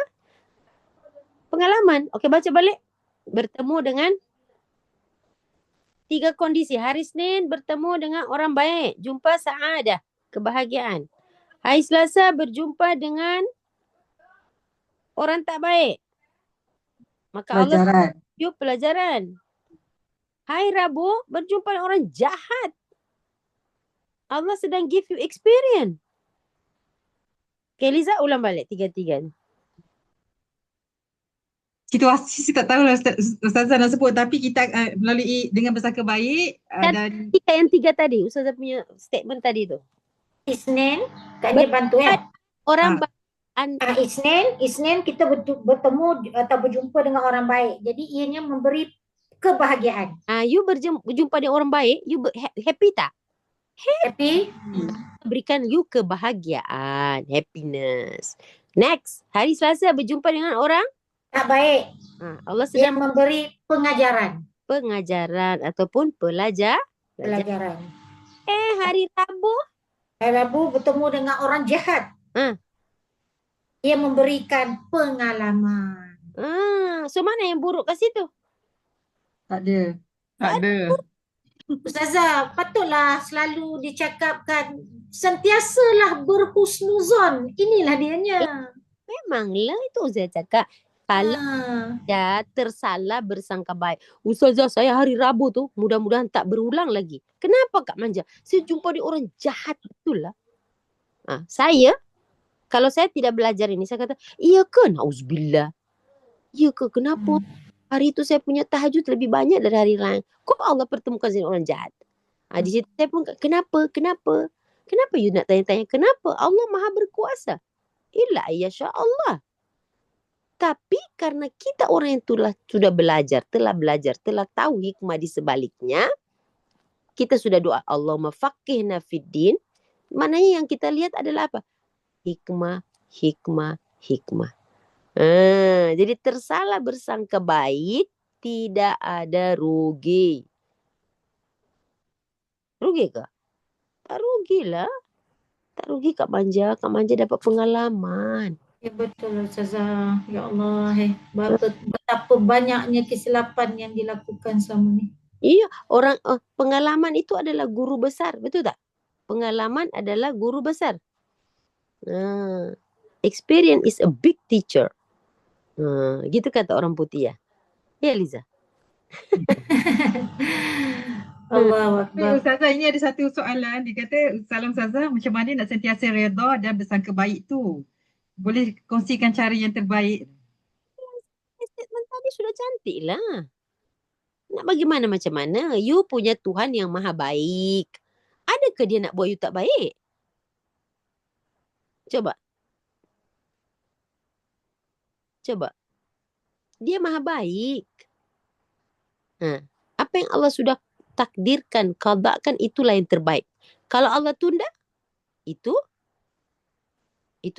pengalaman. Okey, baca balik. Bertemu dengan 3 kondisi. Hari Senin bertemu dengan orang baik. Jumpa sa'adah. Kebahagiaan. Hari Selasa berjumpa dengan orang tak baik. Maka Allah tunjuk pelajaran. Hari Rabu berjumpa dengan orang jahat. Allah sedang give you experience. Okay, Liza ulang balik 3-3 ni. Situasi tak tahu lah Ustazah nak sebut, tapi kita melalui dengan bersangka baik dan yang 3 tadi, Ustazah punya statement tadi tu. Isnin, Kak dia bantu ya. Orang Isnin kita bertemu atau berjumpa dengan orang baik. Jadi ianya memberi kebahagiaan. You berjumpa dengan orang baik, you happy tak? Happy. Berikan you kebahagiaan, happiness. Next, hari Selasa berjumpa dengan orang tak baik. Allah sedang memberi pengajaran. Pengajaran ataupun pelajaran. Hari Rabu? Hari Rabu bertemu dengan orang jahat. Dia memberikan pengalaman. So mana yang buruk kat situ? Tak ada. Tak ada. Ustazah, patutlah selalu dicakapkan sentiasalah berhusnuzon. Inilah dianya. Memanglah itu saya cakap. Kalau tersalah bersangka baik. Ustazah, saya hari Rabu tu mudah-mudahan tak berulang lagi. Kenapa Kak Manja? Saya jumpa di orang jahat, betul lah. Saya, kalau saya tidak belajar ini, saya kata, iya ke? Na'uzubillah. Ya ke, kenapa Hmm. hari itu saya punya tahajud lebih banyak dari hari lain? Kok Allah pertemukan saya dengan orang jahat? Di situ saya pun, kenapa? Kenapa? Kenapa you nak tanya-tanya? Kenapa? Allah Maha berkuasa. Illa yasha Allah. Tapi karena kita orang yang sudah belajar, telah tahu hikmah di sebaliknya, kita sudah doa Allahumma faqihna fid din. Maknanya yang kita lihat adalah apa? Hikmah, hikmah, hikmah. Jadi tersalah bersangka baik, tidak ada rugi. Rugi kah? Tak rugi lah. Tak rugi Kak Manja. Kak Manja dapat pengalaman. Ya betul Ustazah. Ya Allah. Betapa banyaknya kesilapan yang dilakukan selama ni. Iya, pengalaman itu adalah guru besar, betul tak? Pengalaman adalah guru besar. Experience is a big teacher. Gitu kata orang putih ya. Ya Liza. Allahu Tapi Akbar. Ustazah, ini ada satu soalan. Dia kata, salam Ustazah, macam mana nak sentiasa redha dan bersangka baik tu? Boleh kongsikan cara yang terbaik? Statement tadi sudah cantik lah. Nak bagaimana macam mana? You punya Tuhan yang maha baik. Adakah dia nak buat you tak baik? Coba. Dia maha baik. Apa yang Allah sudah takdirkan, qadakan, itulah yang terbaik. Kalau Allah tunda, itu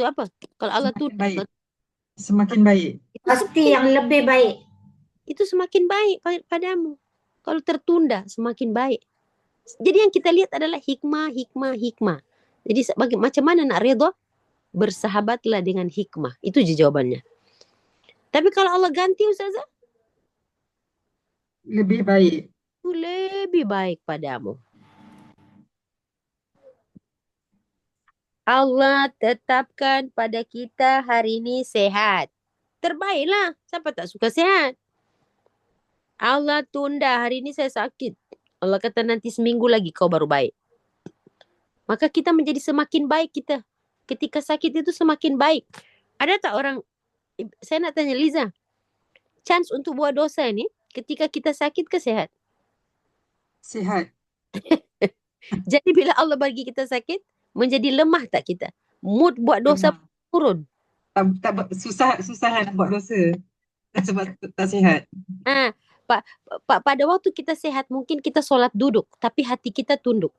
apa? Kalau Allah Semakin tunda, baik. Semakin baik. Pasti yang lebih baik. itu semakin baik padamu. Kalau tertunda, semakin baik. Jadi yang kita lihat adalah hikmah, hikmah, hikmah. Jadi macam mana nak redha? Bersahabatlah dengan hikmah. Itu je jawabannya. Tapi kalau Allah ganti Ustazah, Lebih baik. itu lebih baik padamu. Allah tetapkan pada kita hari ini sehat. Terbaiklah. Siapa tak suka sehat? Allah tunda, hari ini saya sakit. Allah kata nanti seminggu lagi kau baru baik. Maka kita menjadi semakin baik kita. Ketika sakit itu semakin baik. Ada tak orang, saya nak tanya Liza, chance untuk buat dosa ini ketika kita sakit ke sehat? Sihat. Jadi bila Allah bagi kita sakit, menjadi lemah tak kita? Mood buat dosa Lemah. turun. Susah nak buat dosa. Sebab tak sihat. Pada waktu kita sehat, mungkin kita solat duduk, tapi hati kita tunduk.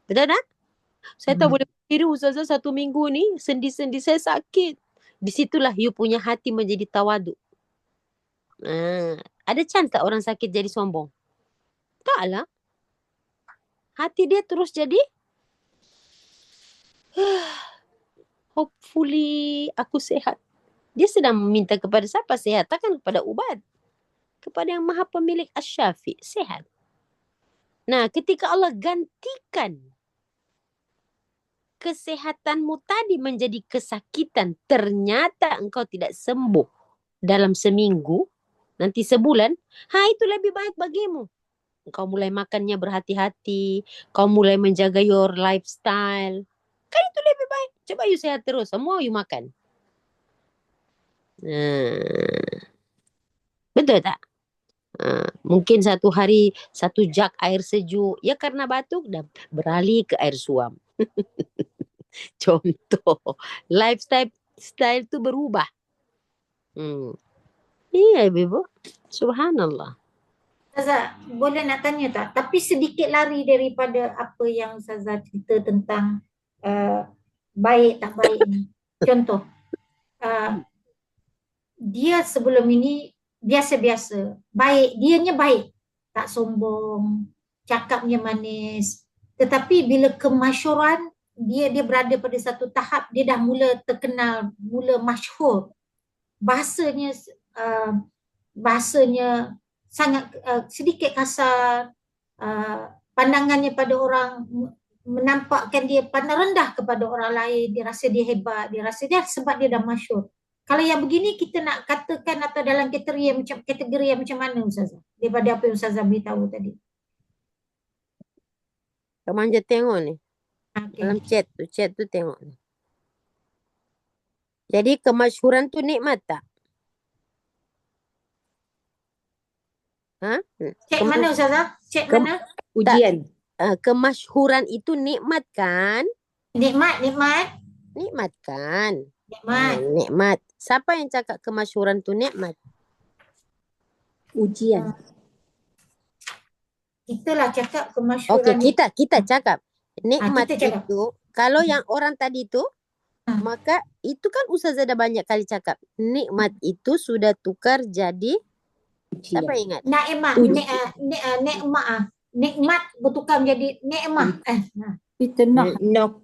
Betul tak? Saya tak boleh berdiri Ustazah 1 minggu ni, sendi-sendi saya sakit. Disitulah you punya hati menjadi tawaduk. Ada chance tak orang sakit jadi sombong? Taklah. Hati dia terus jadi hopefully aku sehat. Dia sedang meminta kepada siapa sehat? Takkan kepada ubat. Kepada yang maha pemilik asy-syafi, sehat. Nah, ketika Allah gantikan kesehatanmu tadi menjadi kesakitan, ternyata engkau tidak sembuh dalam seminggu, nanti sebulan, itu lebih baik bagimu. Kau mulai makannya berhati-hati, kau mulai menjaga your lifestyle. Kan itu lebih baik. Coba you sehat terus, semua you makan. Betul tak? Mungkin satu hari 1 jug air sejuk, ya karena batuk dah beralih ke air suam. Contoh, lifestyle tu berubah. Iya Ibu, subhanallah. Ustazah, boleh nak tanya tak? Tapi sedikit lari daripada apa yang Ustazah cerita tentang baik tak baik ni. Contoh, dia sebelum ini biasa-biasa. Dianya baik. Tak sombong, cakapnya manis. Tetapi bila kemasyhuran, dia berada pada satu tahap, dia dah mula terkenal, mula masyhur. Bahasanya sangat sedikit kasar, pandangannya pada orang menampakkan dia pandang rendah kepada orang lain, dia rasa dia hebat, dia rasa dia sebab dia dah masyhur. Kalau yang begini kita nak katakan atau dalam kategori yang macam mana Ustazah? Daripada apa yang Ustazah beritahu tadi. Kak Manja tengok ni. Okay. Dalam chat tu tengok ni. Jadi kemasyhuran tu nikmat tak? Ha? Cek mana Ustazah? Cek Kem- mana? Ujian. Kemasyhuran itu nikmat kan? Nikmat. Nikmat kan? Nikmat. Nikmat. Siapa yang cakap kemasyhuran itu nikmat? Ujian. Itulah cakap Okey, kemasyhuran kita cakap. Nikmat kita cakap. itu, kalau yang orang tadi itu, maka itu kan Ustazah dah banyak kali cakap. Nikmat itu sudah tukar jadi, siapa Ujian. ingat? Naimah. Nikmat. Nikmat bertukar menjadi nikmah. Itu Nikmah.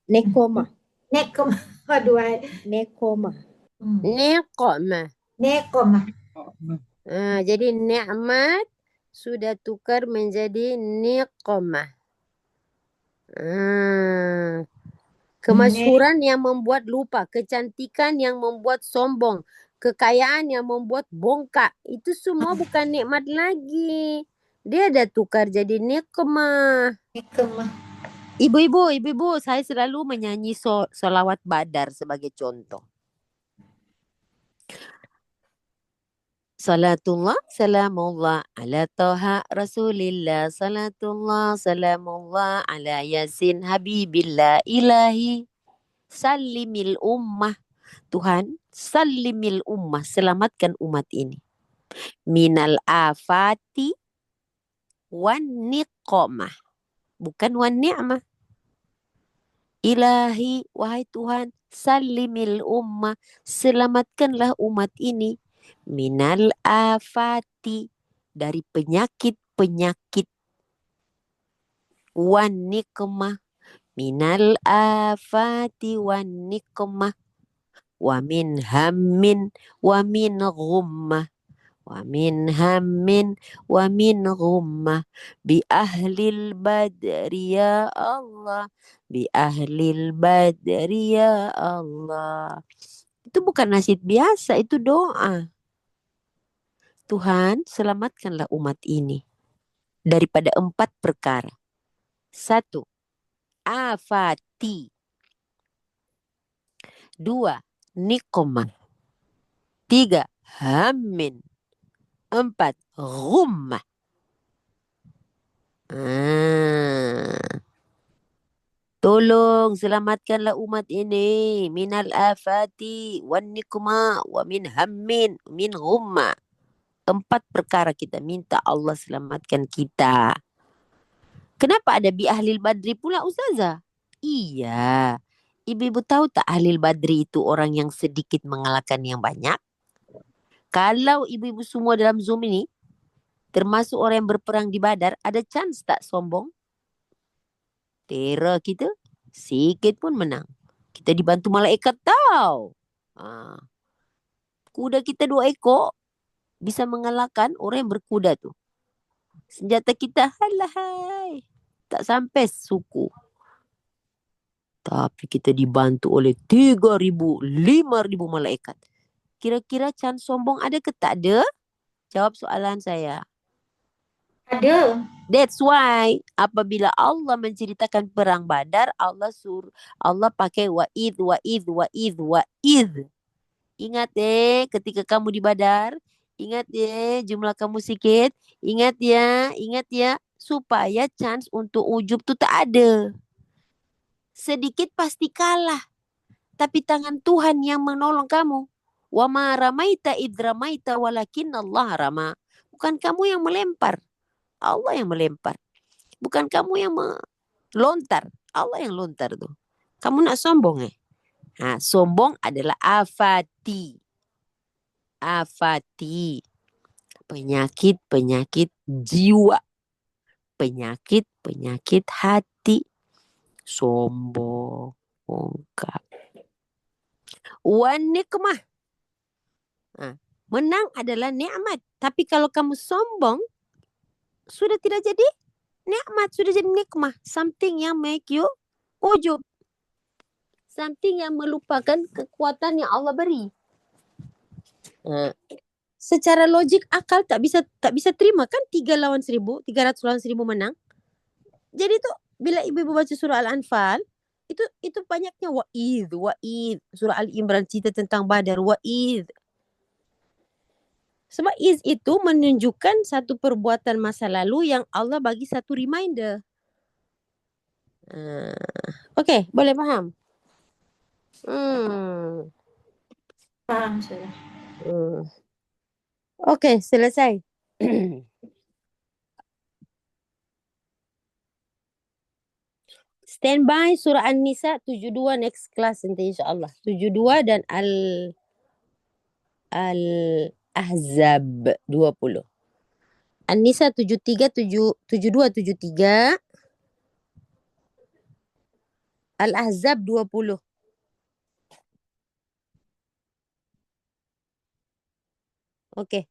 nekoma. Nikmah. Aduh. Nekoma. Niqmah. Nikmah. Jadi nikmat sudah tukar menjadi niqmah. Kemasyhuran yang membuat lupa, kecantikan yang membuat sombong, kekayaan yang membuat bongkak. Itu semua bukan nikmat lagi. Dia dah tukar jadi niqmah. Nikmah. Ibu-ibu, saya selalu menyanyi solawat badar sebagai contoh. Salatullah, salamullah ala Taha Rasulillah. Salatullah, salamullah ala Yasin Habibillah. Ilahi, salimil ummah. Tuhan, salimil ummah. Selamatkan umat ini. Minal afati wan niqamah. Bukan wan ni'mah. Ilahi, wahai Tuhan, salimil ummah. Selamatkanlah umat ini. Minal afati, dari penyakit-penyakit. Wan nikmah, minal afati wan nikmah. Wa min hammin wa min ghummah. Wa min hammin wa min ghummah. Bi ahlil badri ya Allah. Bi ahlil badri ya Allah. Itu bukan nasyid biasa, itu doa. Tuhan, selamatkanlah umat ini daripada 4 perkara. 1, afati. 2, niqmah. 3, hammin. 4, ghummah. Tolong selamatkanlah umat ini minal afati wan niqmah wa min hammin min ghummah. 4 perkara kita minta Allah selamatkan kita. Kenapa ada bi ahlil badri pula Ustazah? Iya. Ibu-ibu tahu tak ahlil badri itu orang yang sedikit mengalahkan yang banyak? Kalau ibu-ibu semua dalam Zoom ini, termasuk orang yang berperang di Badar, ada chance tak sombong? Terror kita, sikit pun menang. Kita dibantu malaikat tau. Kuda kita 2 ekor, bisa mengalahkan orang yang berkuda tu. Senjata kita, halahai, tak sampai suku. Tapi kita dibantu oleh 3,000, 5,000 malaikat. Kira-kira chance sombong ada ke tak ada? Jawab soalan saya. Ada. That's why apabila Allah menceritakan perang Badar, Allah pakai wa'id. Ingat ketika kamu di Badar, ingat jumlah kamu sikit, ingat ya, supaya chance untuk ujub tu tak ada. Sedikit pasti kalah, tapi tangan Tuhan yang menolong kamu. Wa ma ramaita id ramaita walakin Allah rama. Bukan kamu yang melempar, Allah yang melempar. Bukan kamu yang melontar, Allah yang lontar tu. Kamu nak sombong sombong adalah afati. Penyakit jiwa. Penyakit hati. Sombong. Bongkak. Wan nikmah. Menang adalah nikmat. Tapi kalau kamu sombong, sudah tidak jadi nikmat, sudah jadi nikmah. Something yang make you ujub. Something yang melupakan kekuatan yang Allah beri. Secara logik akal tak bisa terima kan 300 lawan 1,000 menang. Jadi tu bila ibu-ibu baca surah Al-Anfal, itu banyaknya wa'id. Surah Al-Imran cerita tentang Badar, wa'id. Sebab is itu menunjukkan satu perbuatan masa lalu yang Allah bagi satu reminder. Okey, boleh faham? Faham saya. Okey, selesai. Standby surah An-Nisa 72 next class nanti insya-Allah. 72 dan Al-Ahzab 20. An-Nisa 73 72 73. Al-Ahzab 20. Okey.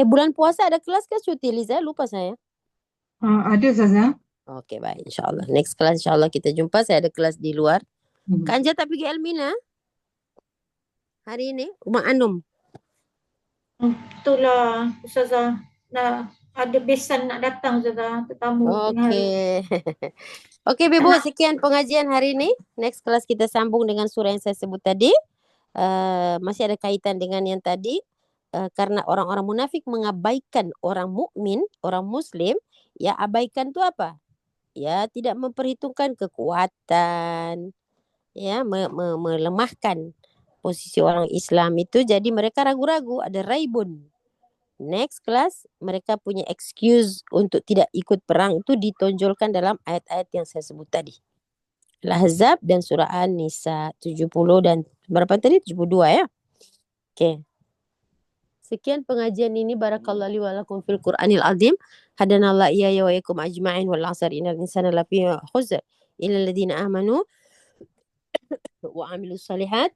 Bulan puasa ada kelas ke cuti Liza? Lupa saya. Ada Ustazah. Okey, baik. InsyaAllah. Next class insyaAllah kita jumpa. Saya ada kelas di luar. Kak Anja tak pergi Elmina? Hari ini? Rumah Anum. Itulah Ustazah. Ada besan nak datang Ustazah. Tetamu tengah hari. Okey. Okey, Bibu. Sekian pengajian hari ini. Next class kita sambung dengan surah yang saya sebut tadi. Masih ada kaitan dengan yang tadi. Karena orang-orang munafik mengabaikan orang mukmin, orang Muslim. Ya, abaikan tu apa? Ya, tidak memperhitungkan kekuatan. Ya, melemahkan posisi orang Islam itu. Jadi mereka ragu-ragu. Ada raibun. Next class, mereka punya excuse untuk tidak ikut perang itu ditonjolkan dalam ayat-ayat yang saya sebut tadi. Al-Ahzab dan surah An-Nisa 70 dan berapa tadi? 72 ya. Okey. Sekian pengajian ini. Barakallahu li wa lakum fil Qur'anil azim. Hadanallahu iyaya wa yakum ajma'in wal 'asr innal insana lafi khusr illa alladziina amanu wa 'amilus shalihat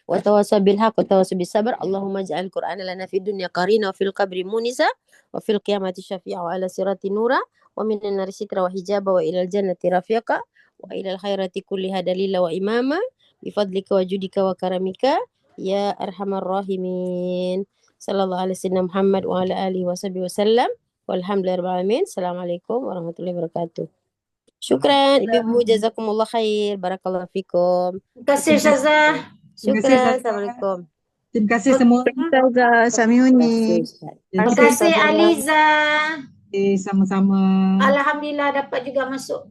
wa tawassaw bil haqq wa tawassaw bis sabr. Allahumma ij'al Qur'ana lana fid dunya qarina wa fil qabri munisa wa fil qiyamati syafi'a wa ala sirati nura wa minan nari sitra wa hijaba wa ilal jannati rafiqa wa ilal khairati kulliha dalila wa imama bifadlika wa judika wa karamika ya arhamar rahimin. Sallallahu alaihi wasallam Muhammad wa ala alihi washabihi wasallam. Walhamdulillahirabbil alamin. Assalamualaikum warahmatullahi wabarakatuh. Syukran ibu-ibu, jazakumullah khair. Barakallahu fikum. Terima kasih Ustazah. Syukran. Assalamualaikum. Terima kasih semua. Ustazah Samiuni. Terima kasih Aliza. Sama-sama. Alhamdulillah dapat juga masuk.